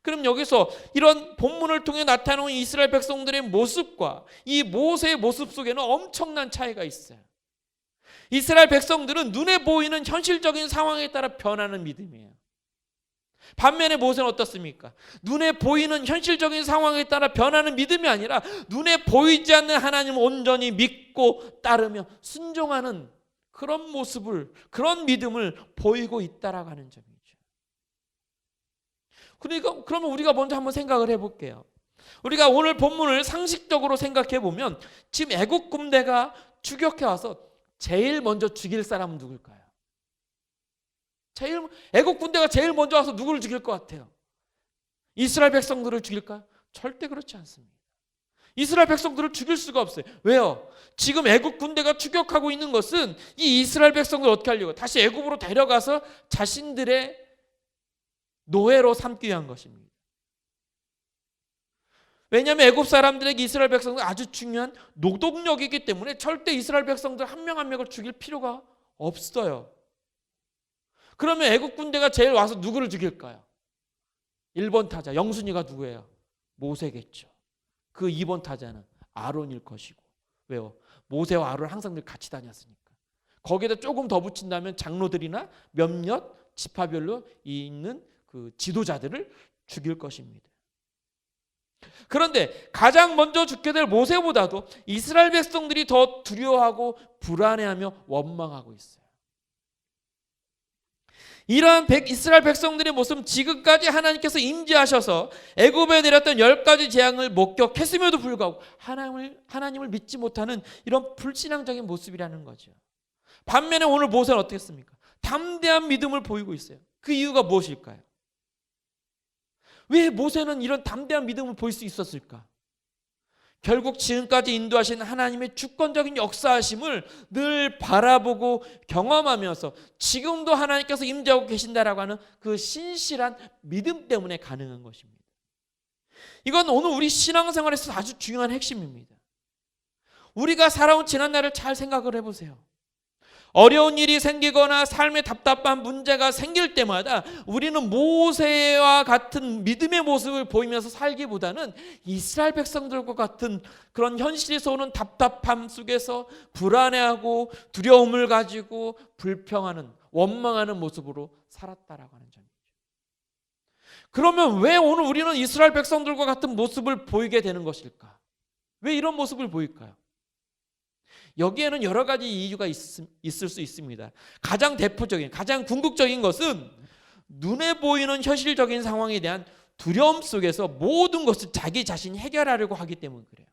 [SPEAKER 1] 그럼 여기서 이런 본문을 통해 나타나는 이스라엘 백성들의 모습과 이 모세의 모습 속에는 엄청난 차이가 있어요. 이스라엘 백성들은 눈에 보이는 현실적인 상황에 따라 변하는 믿음이에요. 반면에 모세는 어떻습니까? 눈에 보이는 현실적인 상황에 따라 변하는 믿음이 아니라 눈에 보이지 않는 하나님을 온전히 믿고 따르며 순종하는 그런 모습을, 그런 믿음을 보이고 있다라고 하는 점이죠. 그러니까 그러면 우리가 먼저 한번 생각을 해볼게요. 우리가 오늘 본문을 상식적으로 생각해 보면 지금 애국 군대가 추격해 와서 제일 먼저 죽일 사람은 누굴까요? 애국 군대가 제일 먼저 와서 누구를 죽일 것 같아요? 이스라엘 백성들을 죽일까요? 절대 그렇지 않습니다. 이스라엘 백성들을 죽일 수가 없어요. 왜요? 지금 애국 군대가 추격하고 있는 것은 이 이스라엘 백성들을 어떻게 하려고? 다시 애국으로 데려가서 자신들의 노예로 삼기 위한 것입니다. 왜냐하면 애국 사람들에게 이스라엘 백성들은 아주 중요한 노동력이기 때문에 절대 이스라엘 백성들 한 명 한 명을 죽일 필요가 없어요. 그러면 애국 군대가 제일 와서 누구를 죽일까요? 1번 타자 영순이가 누구예요? 모세겠죠. 그 2번 타자는 아론일 것이고. 왜요? 모세와 아론은 항상 늘 같이 다녔으니까. 거기에다 조금 더 붙인다면 장로들이나 몇몇 지파별로 있는 그 지도자들을 죽일 것입니다. 그런데 가장 먼저 죽게 될 모세보다도 이스라엘 백성들이 더 두려워하고 불안해하며 원망하고 있어요. 이러한 이스라엘 백성들의 모습은 지금까지 하나님께서 임재하셔서 애굽에 내렸던 10가지 재앙을 목격했음에도 불구하고 하나님을 믿지 못하는 이런 불신앙적인 모습이라는 거죠. 반면에 오늘 모세는 어떻게 했습니까? 담대한 믿음을 보이고 있어요. 그 이유가 무엇일까요? 왜 모세는 이런 담대한 믿음을 보일 수 있었을까? 결국 지금까지 인도하신 하나님의 주권적인 역사하심을 늘 바라보고 경험하면서 지금도 하나님께서 임재하고 계신다라고 하는 그 신실한 믿음 때문에 가능한 것입니다. 이건 오늘 우리 신앙생활에서 아주 중요한 핵심입니다. 우리가 살아온 지난날을 잘 생각을 해보세요. 어려운 일이 생기거나 삶에 답답한 문제가 생길 때마다 우리는 모세와 같은 믿음의 모습을 보이면서 살기보다는 이스라엘 백성들과 같은 그런 현실에서 오는 답답함 속에서 불안해하고 두려움을 가지고 불평하는, 원망하는 모습으로 살았다라고 하는 점이죠. 그러면 왜 오늘 우리는 이스라엘 백성들과 같은 모습을 보이게 되는 것일까? 왜 이런 모습을 보일까요? 여기에는 여러 가지 이유가 있을 수 있습니다. 가장 대표적인, 가장 궁극적인 것은 눈에 보이는 현실적인 상황에 대한 두려움 속에서 모든 것을 자기 자신이 해결하려고 하기 때문에 그래요.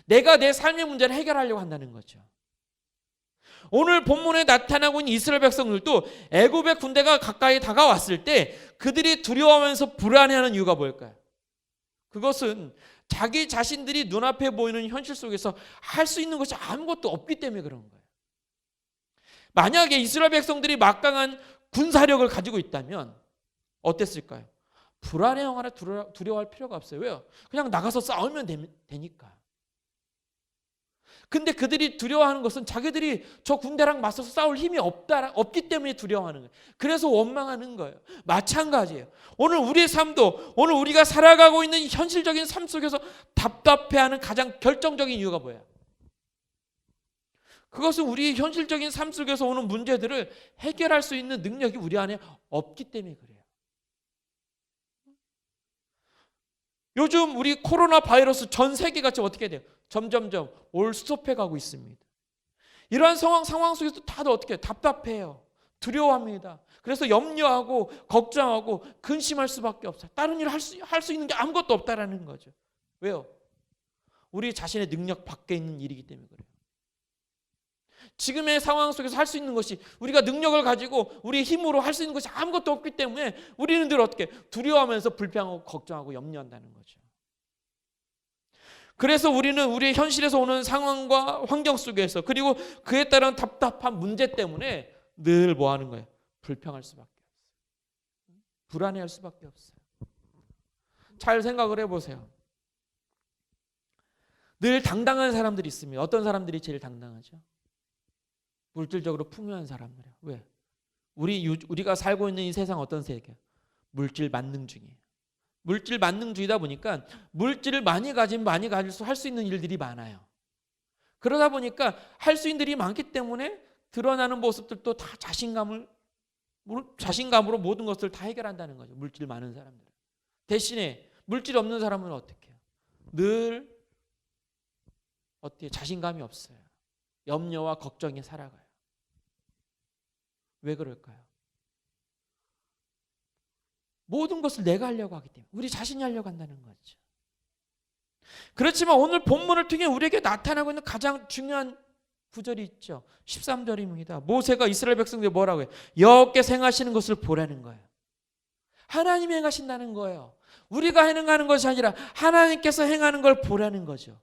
[SPEAKER 1] 내가 내 삶의 문제를 해결하려고 한다는 거죠. 오늘 본문에 나타나고 있는 이스라엘 백성들도 애굽의 군대가 가까이 다가왔을 때 그들이 두려워하면서 불안해하는 이유가 뭘까요? 그것은 자기 자신들이 눈앞에 보이는 현실 속에서 할 수 있는 것이 아무것도 없기 때문에 그런 거예요. 만약에 이스라엘 백성들이 막강한 군사력을 가지고 있다면 어땠을까요? 불안해하거나 두려워할 필요가 없어요. 왜요? 그냥 나가서 싸우면 되니까. 근데 그들이 두려워하는 것은 자기들이 저 군대랑 맞서서 싸울 힘이 없기 때문에 두려워하는 거예요. 그래서 원망하는 거예요. 마찬가지예요. 오늘 우리의 삶도, 오늘 우리가 살아가고 있는 현실적인 삶 속에서 답답해하는 가장 결정적인 이유가 뭐예요? 그것은 우리 현실적인 삶 속에서 오는 문제들을 해결할 수 있는 능력이 우리 안에 없기 때문에 그래요. 요즘 우리 코로나 바이러스 전 세계가 지금 어떻게 돼요? 점점점 올 스톱해 가고 있습니다. 이러한 상황 속에서 다들 어떻게 해요? 답답해요. 두려워합니다. 그래서 염려하고 걱정하고 근심할 수밖에 없어요. 다른 일을 할 수 있는 게 아무것도 없다라는 거죠. 왜요? 우리 자신의 능력 밖에 있는 일이기 때문에 그래요. 지금의 상황 속에서 할 수 있는 것이, 우리가 능력을 가지고 우리 힘으로 할 수 있는 것이 아무것도 없기 때문에 우리는 늘 어떻게 두려워하면서 불평하고 걱정하고 염려한다는 거죠. 그래서 우리는 우리의 현실에서 오는 상황과 환경 속에서, 그리고 그에 따른 답답한 문제 때문에 늘 뭐 하는 거예요? 불평할 수밖에 없어요. 불안해할 수밖에 없어요. 잘 생각을 해보세요. 늘 당당한 사람들이 있습니다. 어떤 사람들이 제일 당당하죠? 물질적으로 풍요한 사람들이에요. 왜? 우리가 살고 있는 이 세상 어떤 세계야? 물질 만능주의예요. 물질 만능주의다 보니까 물질을 많이 가지면 많이 가질수록 할 수 있는 일들이 많아요. 그러다 보니까 할 수 있는 일이 많기 때문에 드러나는 모습들도 다 자신감으로 모든 것을 다 해결한다는 거죠. 물질 많은 사람들. 대신에 물질 없는 사람은 어떻게 해요? 늘 어떻게 자신감이 없어요. 염려와 걱정에 살아가요. 왜 그럴까요? 모든 것을 내가 하려고 하기 때문에, 우리 자신이 하려고 한다는 거죠. 그렇지만 오늘 본문을 통해 우리에게 나타나고 있는 가장 중요한 구절이 있죠. 13절입니다. 모세가 이스라엘 백성들이 뭐라고 해요? 여호와께서 행하시는 것을 보라는 거예요. 하나님이 행하신다는 거예요. 우리가 행하는 것이 아니라 하나님께서 행하는 걸 보라는 거죠.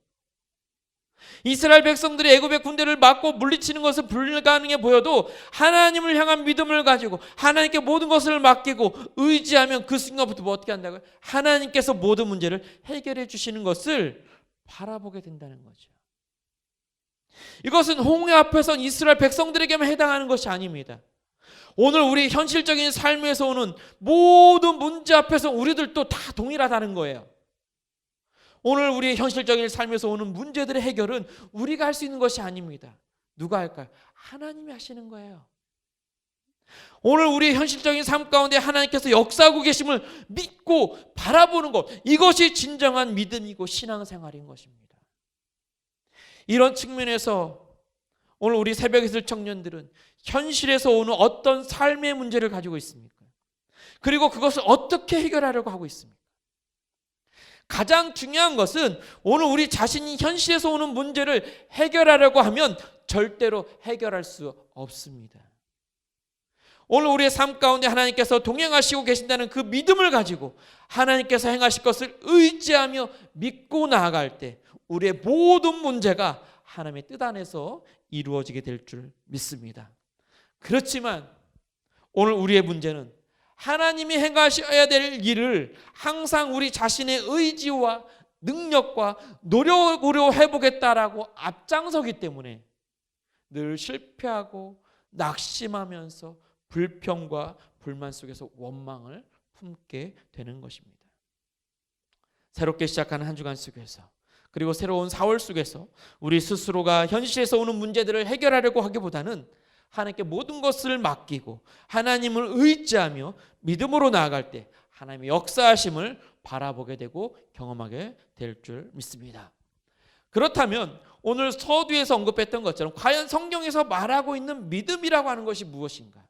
[SPEAKER 1] 이스라엘 백성들이 애굽의 군대를 막고 물리치는 것은 불가능해 보여도 하나님을 향한 믿음을 가지고 하나님께 모든 것을 맡기고 의지하면 그 순간부터 뭐 어떻게 한다고요? 하나님께서 모든 문제를 해결해 주시는 것을 바라보게 된다는 거죠. 이것은 홍해 앞에선 이스라엘 백성들에게만 해당하는 것이 아닙니다. 오늘 우리 현실적인 삶에서 오는 모든 문제 앞에서 우리들도 다 동일하다는 거예요. 오늘 우리의 현실적인 삶에서 오는 문제들의 해결은 우리가 할 수 있는 것이 아닙니다. 누가 할까요? 하나님이 하시는 거예요. 오늘 우리의 현실적인 삶 가운데 하나님께서 역사하고 계심을 믿고 바라보는 것, 이것이 진정한 믿음이고 신앙생활인 것입니다. 이런 측면에서 오늘 우리 새벽에 있을 청년들은 현실에서 오는 어떤 삶의 문제를 가지고 있습니까? 그리고 그것을 어떻게 해결하려고 하고 있습니까? 가장 중요한 것은 오늘 우리 자신이 현실에서 오는 문제를 해결하려고 하면 절대로 해결할 수 없습니다. 오늘 우리의 삶 가운데 하나님께서 동행하시고 계신다는 그 믿음을 가지고 하나님께서 행하실 것을 의지하며 믿고 나아갈 때 우리의 모든 문제가 하나님의 뜻 안에서 이루어지게 될 줄 믿습니다. 그렇지만 오늘 우리의 문제는 하나님이 행하셔야 될 일을 항상 우리 자신의 의지와 능력과 노력으로 해보겠다라고 앞장서기 때문에 늘 실패하고 낙심하면서 불평과 불만 속에서 원망을 품게 되는 것입니다. 새롭게 시작하는 한 주간 속에서, 그리고 새로운 4월 속에서 우리 스스로가 현실에서 오는 문제들을 해결하려고 하기보다는 하나님께 모든 것을 맡기고 하나님을 의지하며 믿음으로 나아갈 때 하나님의 역사하심을 바라보게 되고 경험하게 될 줄 믿습니다. 그렇다면 오늘 서두에서 언급했던 것처럼 과연 성경에서 말하고 있는 믿음이라고 하는 것이 무엇인가?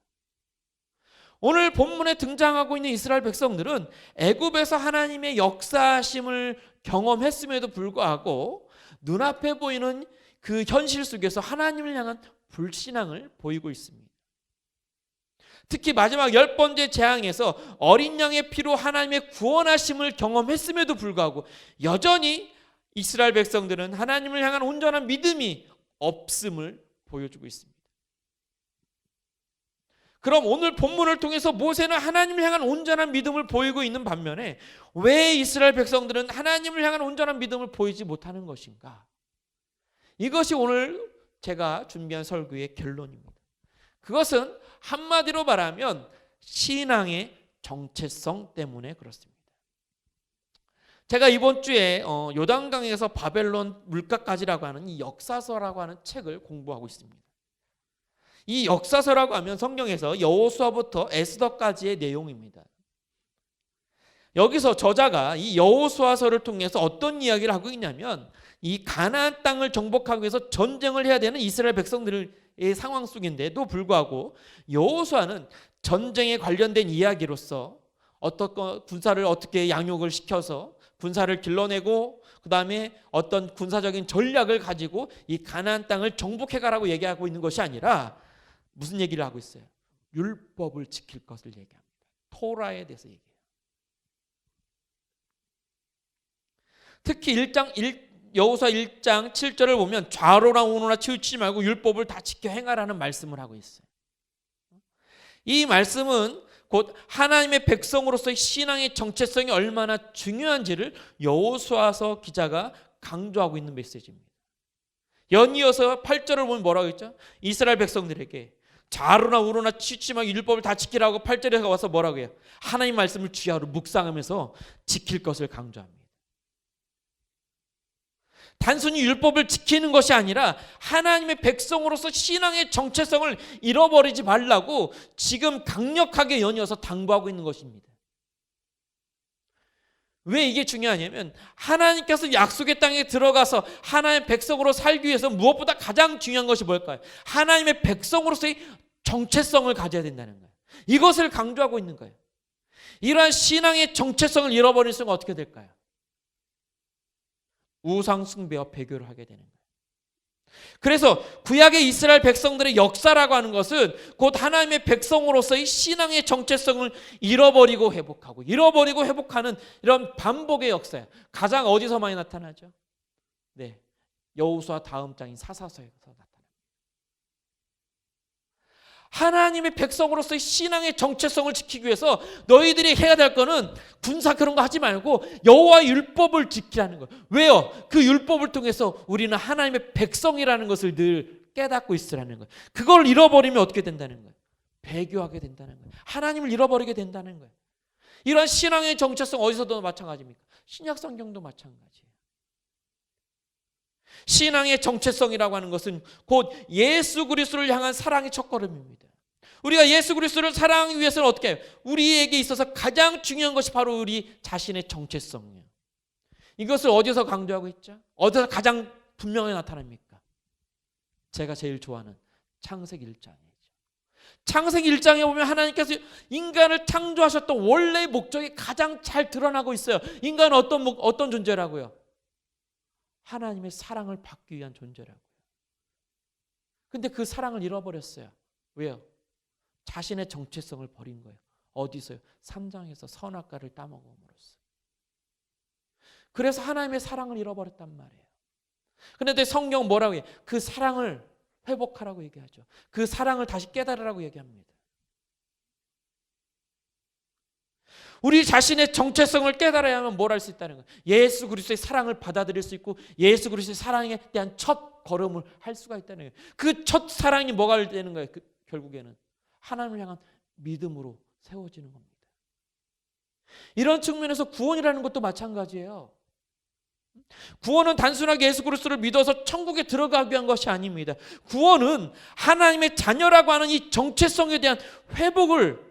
[SPEAKER 1] 오늘 본문에 등장하고 있는 이스라엘 백성들은 애굽에서 하나님의 역사하심을 경험했음에도 불구하고 눈앞에 보이는 그 현실 속에서 하나님을 향한 불신앙을 보이고 있습니다. 특히 마지막 10번째 재앙에서 어린 양의 피로 하나님의 구원하심을 경험했음에도 불구하고 여전히 이스라엘 백성들은 하나님을 향한 온전한 믿음이 없음을 보여주고 있습니다. 그럼 오늘 본문을 통해서 모세는 하나님을 향한 온전한 믿음을 보이고 있는 반면에 왜 이스라엘 백성들은 하나님을 향한 온전한 믿음을 보이지 못하는 것인가? 이것이 오늘 제가 준비한 설교의 결론입니다. 그것은 한마디로 말하면 신앙의 정체성 때문에 그렇습니다. 제가 이번 주에 요단강에서 바벨론 물가까지라고 하는 이 역사서라고 하는 책을 공부하고 있습니다. 이 역사서라고 하면 성경에서 여호수아부터 에스더까지의 내용입니다. 여기서 저자가 이 여호수아서를 통해서 어떤 이야기를 하고 있냐면 이 가나안 땅을 정복하기 위해서 전쟁을 해야 되는 이스라엘 백성들의 상황 속인데도 불구하고 여호수아는 전쟁에 관련된 이야기로서 어떤 군사를 어떻게 양육을 시켜서 군사를 길러내고 그 다음에 어떤 군사적인 전략을 가지고 이 가나안 땅을 정복해 가라고 얘기하고 있는 것이 아니라 무슨 얘기를 하고 있어요? 율법을 지킬 것을 얘기합니다. 토라에 대해서 얘기해요. 특히 여호수아 1장 7절을 보면 좌로나 우로나 치우치지 말고 율법을 다 지켜 행하라는 말씀을 하고 있어요. 이 말씀은 곧 하나님의 백성으로서의 신앙의 정체성이 얼마나 중요한지를 여호수아서 기자가 강조하고 있는 메시지입니다. 연이어서 8절을 보면 뭐라고 했죠? 이스라엘 백성들에게 좌로나 우로나 치우치지 말고 율법을 다 지키라고 8절에 와서 뭐라고 해요? 하나님 말씀을 주야로 묵상하면서 지킬 것을 강조합니다. 단순히 율법을 지키는 것이 아니라 하나님의 백성으로서 신앙의 정체성을 잃어버리지 말라고 지금 강력하게 연이어서 당부하고 있는 것입니다. 왜 이게 중요하냐면 하나님께서 약속의 땅에 들어가서 하나님의 백성으로 살기 위해서 무엇보다 가장 중요한 것이 뭘까요? 하나님의 백성으로서의 정체성을 가져야 된다는 거예요. 이것을 강조하고 있는 거예요. 이러한 신앙의 정체성을 잃어버린 순간 어떻게 될까요? 우상 숭배와 배교를 하게 되는 거예요. 그래서 구약의 이스라엘 백성들의 역사라고 하는 것은 곧 하나님의 백성으로서의 신앙의 정체성을 잃어버리고 회복하는 이런 반복의 역사예요. 가장 어디서 많이 나타나죠? 네, 여호수아 다음 장인 사사서에서 나타납니다. 하나님의 백성으로서의 신앙의 정체성을 지키기 위해서 너희들이 해야 될 거는 군사 그런 거 하지 말고 여호와의 율법을 지키라는 거예요. 왜요? 그 율법을 통해서 우리는 하나님의 백성이라는 것을 늘 깨닫고 있으라는 거예요. 그걸 잃어버리면 어떻게 된다는 거예요? 배교하게 된다는 거예요. 하나님을 잃어버리게 된다는 거예요. 이런 신앙의 정체성 어디서도 마찬가지입니까? 신약 성경도 마찬가지예요. 신앙의 정체성이라고 하는 것은 곧 예수 그리스도를 향한 사랑의 첫걸음입니다. 우리가 예수 그리스도를 사랑하기 위해서는 어떻게 해요? 우리에게 있어서 가장 중요한 것이 바로 우리 자신의 정체성이에요. 이것을 어디서 강조하고 있죠? 어디서 가장 분명히 나타납니까? 제가 제일 좋아하는 창세기 1장이죠. 창세기 1장에 보면 하나님께서 인간을 창조하셨던 원래의 목적이 가장 잘 드러나고 있어요. 인간은 어떤 존재라고요? 하나님의 사랑을 받기 위한 존재라고요. 근데 그 사랑을 잃어버렸어요. 왜요? 자신의 정체성을 버린 거예요. 어디서요? 3장에서 선악과를 따먹음으로써. 그래서 하나님의 사랑을 잃어버렸단 말이에요. 그런데 성경은 뭐라고 해요? 그 사랑을 회복하라고 얘기하죠. 그 사랑을 다시 깨달으라고 얘기합니다. 우리 자신의 정체성을 깨달아야 하면 뭘 할 수 있다는 거예요. 예수 그리스도의 사랑을 받아들일 수 있고 예수 그리스도의 사랑에 대한 첫 걸음을 할 수가 있다는 거예요. 그 첫 사랑이 뭐가 되는 거예요? 결국에는 하나님을 향한 믿음으로 세워지는 겁니다. 이런 측면에서 구원이라는 것도 마찬가지예요. 구원은 단순하게 예수 그리스도를 믿어서 천국에 들어가기 위한 것이 아닙니다. 구원은 하나님의 자녀라고 하는 이 정체성에 대한 회복을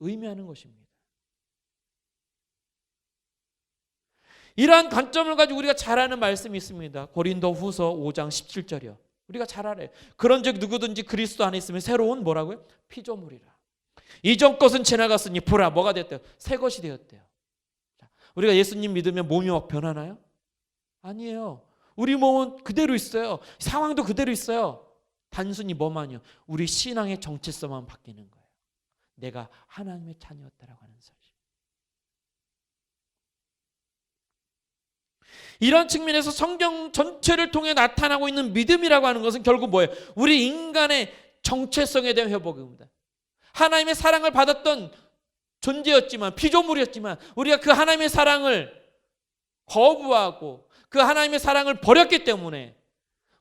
[SPEAKER 1] 의미하는 것입니다. 이러한 관점을 가지고 우리가 잘 아는 말씀이 있습니다. 고린도후서 5장 17절이요. 우리가 잘 알아요. 그런즉 누구든지 그리스도 안에 있으면 새로운 뭐라고요? 피조물이라. 이전 것은 지나갔으니 보라 뭐가 됐대요? 새 것이 되었대요. 우리가 예수님 믿으면 몸이 막 변하나요? 아니에요. 우리 몸은 그대로 있어요. 상황도 그대로 있어요. 단순히 뭐만요? 우리 신앙의 정체성만 바뀌는 거예요. 내가 하나님의 자녀였다라고 하는 사실. 이런 측면에서 성경 전체를 통해 나타나고 있는 믿음이라고 하는 것은 결국 뭐예요? 우리 인간의 정체성에 대한 회복입니다. 하나님의 사랑을 받았던 존재였지만, 피조물이었지만 우리가 그 하나님의 사랑을 거부하고 그 하나님의 사랑을 버렸기 때문에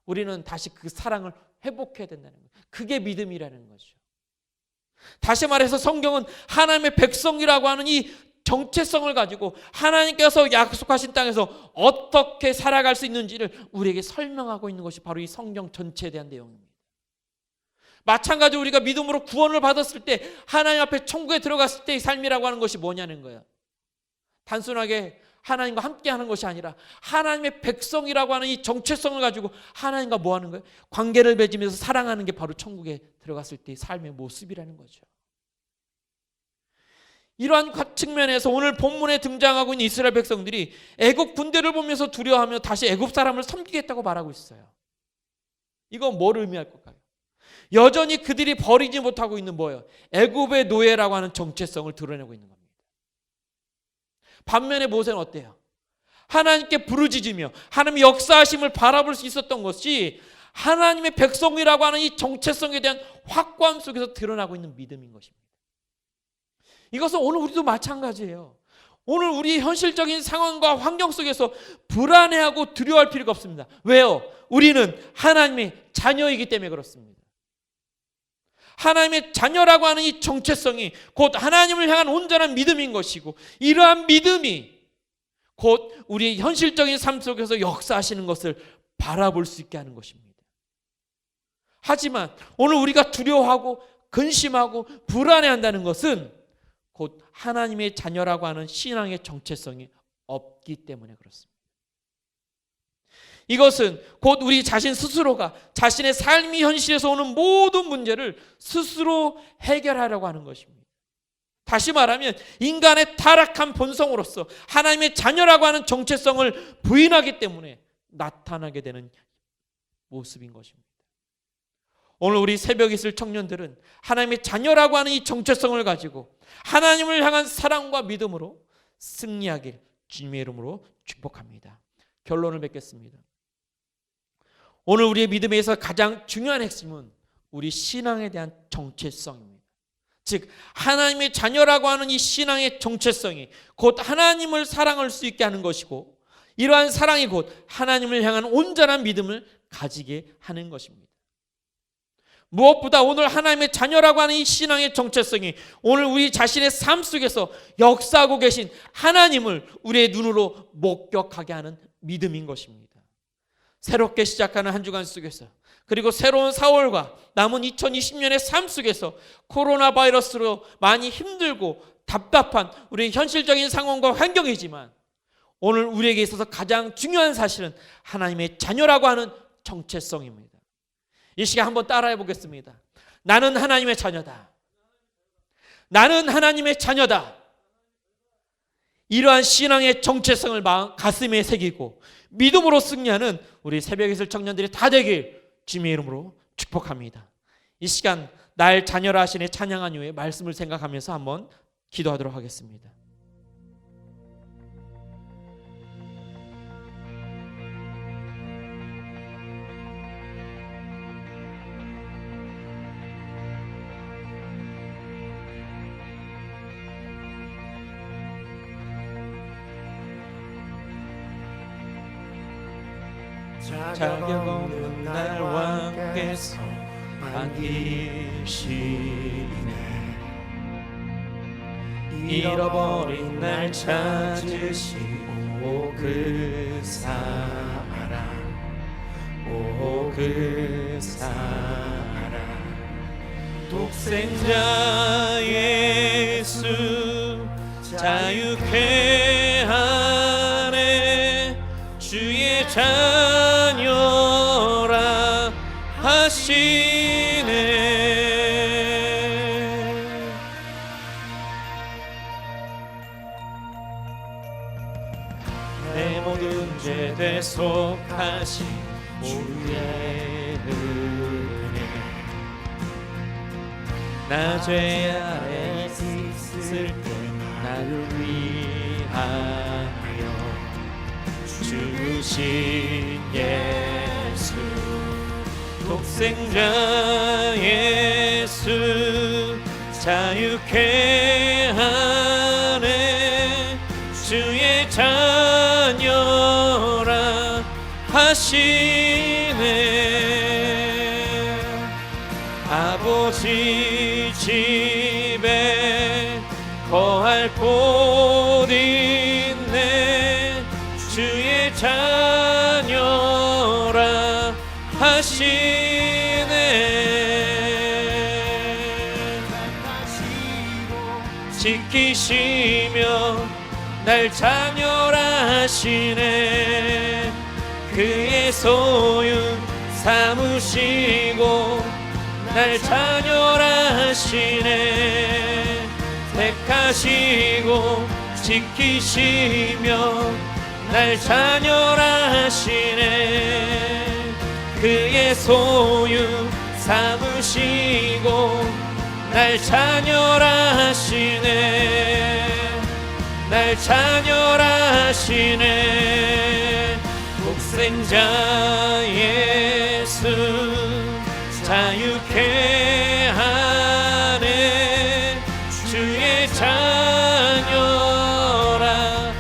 [SPEAKER 1] 우리는 다시 그 사랑을 회복해야 된다는 거예요. 그게 믿음이라는 거죠. 다시 말해서 성경은 하나님의 백성이라고 하는 이 정체성을 가지고 하나님께서 약속하신 땅에서 어떻게 살아갈 수 있는지를 우리에게 설명하고 있는 것이 바로 이 성경 전체에 대한 내용입니다. 마찬가지로 우리가 믿음으로 구원을 받았을 때, 하나님 앞에 천국에 들어갔을 때의 삶이라고 하는 것이 뭐냐는 거예요. 단순하게 하나님과 함께하는 것이 아니라 하나님의 백성이라고 하는 이 정체성을 가지고 하나님과 뭐 하는 거예요? 관계를 맺으면서 사랑하는 게 바로 천국에 들어갔을 때의 삶의 모습이라는 거죠. 이러한 측면에서 오늘 본문에 등장하고 있는 이스라엘 백성들이 애굽 군대를 보면서 두려워하며 다시 애굽 사람을 섬기겠다고 말하고 있어요. 이건 뭘 의미할 걸까요? 여전히 그들이 버리지 못하고 있는 뭐예요? 애굽의 노예라고 하는 정체성을 드러내고 있는 겁니다. 반면에 모세는 어때요? 하나님께 부르짖으며 하나님의 역사하심을 바라볼 수 있었던 것이 하나님의 백성이라고 하는 이 정체성에 대한 확고함 속에서 드러나고 있는 믿음인 것입니다. 이것은 오늘 우리도 마찬가지예요. 오늘 우리 현실적인 상황과 환경 속에서 불안해하고 두려워할 필요가 없습니다. 왜요? 우리는 하나님의 자녀이기 때문에 그렇습니다. 하나님의 자녀라고 하는 이 정체성이 곧 하나님을 향한 온전한 믿음인 것이고, 이러한 믿음이 곧 우리의 현실적인 삶 속에서 역사하시는 것을 바라볼 수 있게 하는 것입니다. 하지만 오늘 우리가 두려워하고 근심하고 불안해한다는 것은 곧 하나님의 자녀라고 하는 신앙의 정체성이 없기 때문에 그렇습니다. 이것은 곧 우리 자신 스스로가 자신의 삶의 현실에서 오는 모든 문제를 스스로 해결하려고 하는 것입니다. 다시 말하면 인간의 타락한 본성으로서 하나님의 자녀라고 하는 정체성을 부인하기 때문에 나타나게 되는 모습인 것입니다. 오늘 우리 새벽에 있을 청년들은 하나님의 자녀라고 하는 이 정체성을 가지고 하나님을 향한 사랑과 믿음으로 승리하길 주님의 이름으로 축복합니다. 결론을 맺겠습니다. 오늘 우리의 믿음에서 가장 중요한 핵심은 우리 신앙에 대한 정체성입니다. 즉 하나님의 자녀라고 하는 이 신앙의 정체성이 곧 하나님을 사랑할 수 있게 하는 것이고, 이러한 사랑이 곧 하나님을 향한 온전한 믿음을 가지게 하는 것입니다. 무엇보다 오늘 하나님의 자녀라고 하는 이 신앙의 정체성이 오늘 우리 자신의 삶 속에서 역사하고 계신 하나님을 우리의 눈으로 목격하게 하는 믿음인 것입니다. 새롭게 시작하는 한 주간 속에서, 그리고 새로운 4월과 남은 2020년의 삶 속에서 코로나 바이러스로 많이 힘들고 답답한 우리의 현실적인 상황과 환경이지만, 오늘 우리에게 있어서 가장 중요한 사실은 하나님의 자녀라고 하는 정체성입니다. 이 시간 한번 따라해 보겠습니다. 나는 하나님의 자녀다. 나는 하나님의 자녀다. 이러한 신앙의 정체성을 가슴에 새기고 믿음으로 승리하는 우리 새벽에 있을 청년들이 다 되길 주님의 이름으로 축복합니다. 이 시간 날 자녀라 하시네 찬양한 이후에 말씀을 생각하면서 한번 기도하도록 하겠습니다. 자격 없는 날 왕께서 안기시네. 잃어버린 날 찾으시고 그 사랑, 오 그 사랑. 독생자 예수 자유케 하네. 자녀라 하시네. 내 모든 죄 대속하신 우리의 은혜, 나 죄 아래 있을 때 나를 위하여 주신 예수, 독생자 예수, 자유케 하네. 주의 자녀라 하시네. 아버지 집에 거할 곳 있네. 주의 자녀라 하시네. 지키시며 날 자녀라 하시네. 그의 소유 삼으시고 날 자녀라 하시네. 택하시고 지키시며 날 자녀라 하시네. 그의 소유 삼으시고 날 자녀라 하시네. 날 자녀라 하시네. 독생자 예수, 자유케 하네. 주의 자녀라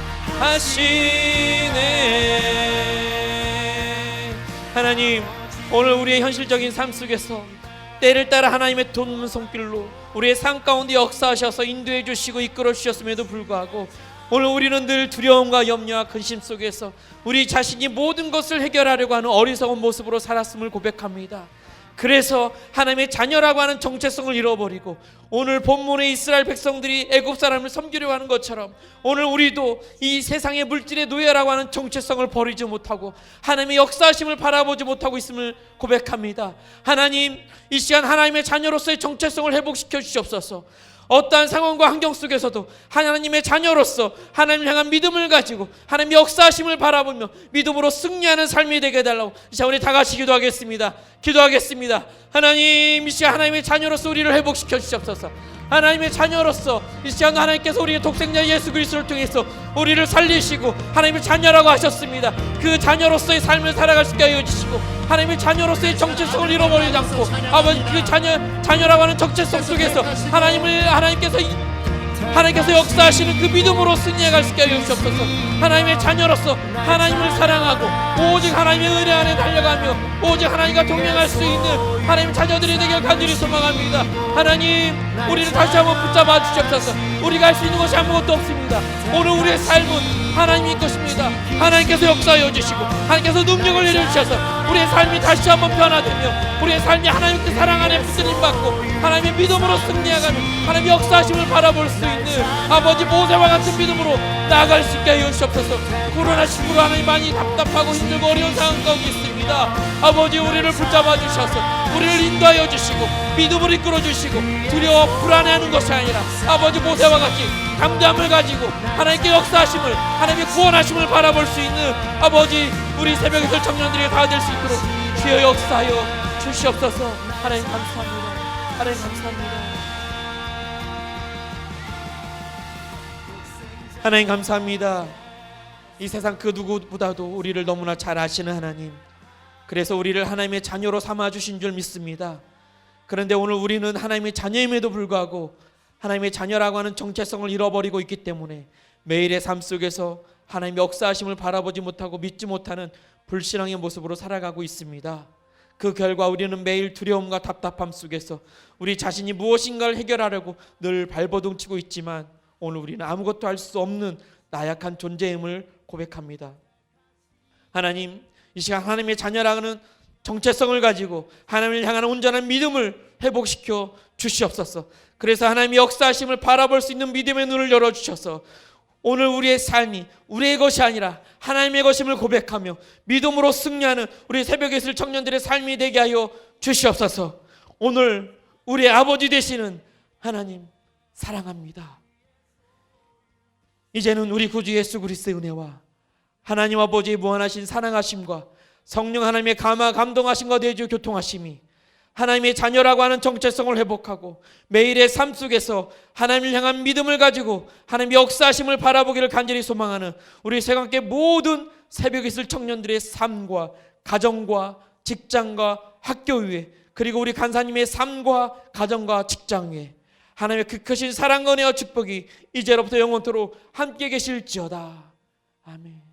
[SPEAKER 1] 하시네. 하나님, 오늘 우리의 현실적인 삶 속에서 때를 따라 하나님의 돕는 손길로 우리의 삶 가운데 역사하셔서 인도해 주시고 이끌어 주셨음에도 불구하고 오늘 우리는 늘 두려움과 염려와 근심 속에서 우리 자신이 모든 것을 해결하려고 하는 어리석은 모습으로 살았음을 고백합니다. 그래서 하나님의 자녀라고 하는 정체성을 잃어버리고 오늘 본문의 이스라엘 백성들이 애굽 사람을 섬기려고 하는 것처럼 오늘 우리도 이 세상의 물질의 노예라고 하는 정체성을 버리지 못하고 하나님의 역사하심을 바라보지 못하고 있음을 고백합니다. 하나님, 이 시간 하나님의 자녀로서의 정체성을 회복시켜 주시옵소서. 어떠한 상황과 환경 속에서도 하나님의 자녀로서 하나님을 향한 믿음을 가지고 하나님의 역사하심을 바라보며 믿음으로 승리하는 삶이 되게 해달라고 자, 우리 다 같이 기도하겠습니다. 하나님, 이 시간 하나님의 자녀로서 우리를 회복시켜 주시옵소서. 하나님의 자녀로서 이 시간 하나님께서 우리의 독생자 예수 그리스도를 통해서 우리를 살리시고 하나님의 자녀라고 하셨습니다. 그 자녀로서의 삶을 살아갈 수 있게 하여 주시고 하나님의 자녀로서의 정체성을 잃어버리지 않고 아버지 그 자녀라고 하는 정체성 속에서 하나님께서 역사하시는 그 믿음으로 승리해갈 수 있게 하여 주옵소서. 하나님의 자녀로서 하나님을 사랑하고 오직 하나님의 은혜 안에 달려가며 오직 하나님과 동행할 수 있는 하나님의 자녀들이 되길 간절히 소망합니다. 하나님, 우리를 다시 한번 붙잡아 주시옵소서. 우리가 할 수 있는 것이 아무것도 없습니다. 오늘 우리의 삶은 하나님이 것입니다. 하나님께서 역사하여 주시고 하나님께서 능력을 내려주셔서 우리의 삶이 다시 한번 변화되며 우리의 삶이 하나님께 사랑 안에 붙들림 받고 하나님의 믿음으로 승리해가는 하나님의 역사하심을 바라볼 수 있는 아버지 모세와 같은 믿음으로 나아갈 수 있게 하여 주시옵소서. 코로나19로 하나님 많이 답답하고 힘들고 어려운 상황 가운데 있습니다. 아버지, 우리를 붙잡아 주셔서 우리를 인도하여 주시고 믿음을 이끌어 주시고 두려워 불안해하는 것이 아니라 아버지 모세와 같이 담대함을 가지고 하나님께 역사하심을 하나님의 구원하심을 바라볼 수 있는 아버지 우리 새벽이들 청년들이 다 될 수 있도록 주여 역사하여 주시옵소서. 하나님 감사합니다. 하나님 감사합니다. 하나님 감사합니다. 이 세상 그 누구보다도 우리를 너무나 잘 아시는 하나님, 그래서 우리를 하나님의 자녀로 삼아주신 줄 믿습니다. 그런데 오늘 우리는 하나님의 자녀임에도 불구하고 하나님의 자녀라고 하는 정체성을 잃어버리고 있기 때문에 매일의 삶 속에서 하나님의 역사하심을 바라보지 못하고 믿지 못하는 불신앙의 모습으로 살아가고 있습니다. 그 결과 우리는 매일 두려움과 답답함 속에서 우리 자신이 무엇인가를 해결하려고 늘 발버둥치고 있지만 오늘 우리는 아무것도 할 수 없는 나약한 존재임을 고백합니다. 하나님, 이 시간 하나님의 자녀라는 정체성을 가지고 하나님을 향한 온전한 믿음을 회복시켜 주시옵소서. 그래서 하나님의 역사하심을 바라볼 수 있는 믿음의 눈을 열어주셔서 오늘 우리의 삶이 우리의 것이 아니라 하나님의 것임을 고백하며 믿음으로 승리하는 우리 새벽에 있을 청년들의 삶이 되게 하여 주시옵소서. 오늘 우리의 아버지 되시는 하나님 사랑합니다. 이제는 우리 구주 예수 그리스도의 은혜와 하나님 아버지의 무한하신 사랑하심과 성령 하나님의 감동하심과 내주 교통하심이 하나님의 자녀라고 하는 정체성을 회복하고 매일의 삶 속에서 하나님을 향한 믿음을 가지고 하나님의 역사하심을 바라보기를 간절히 소망하는 우리 새감께 모든 새벽에 있을 청년들의 삶과 가정과 직장과 학교 위에 그리고 우리 간사님의 삶과 가정과 직장 위에 하나님의 그 크신 사랑과 은혜와 축복이 이제로부터 영원토록 함께 계실지어다. 아멘.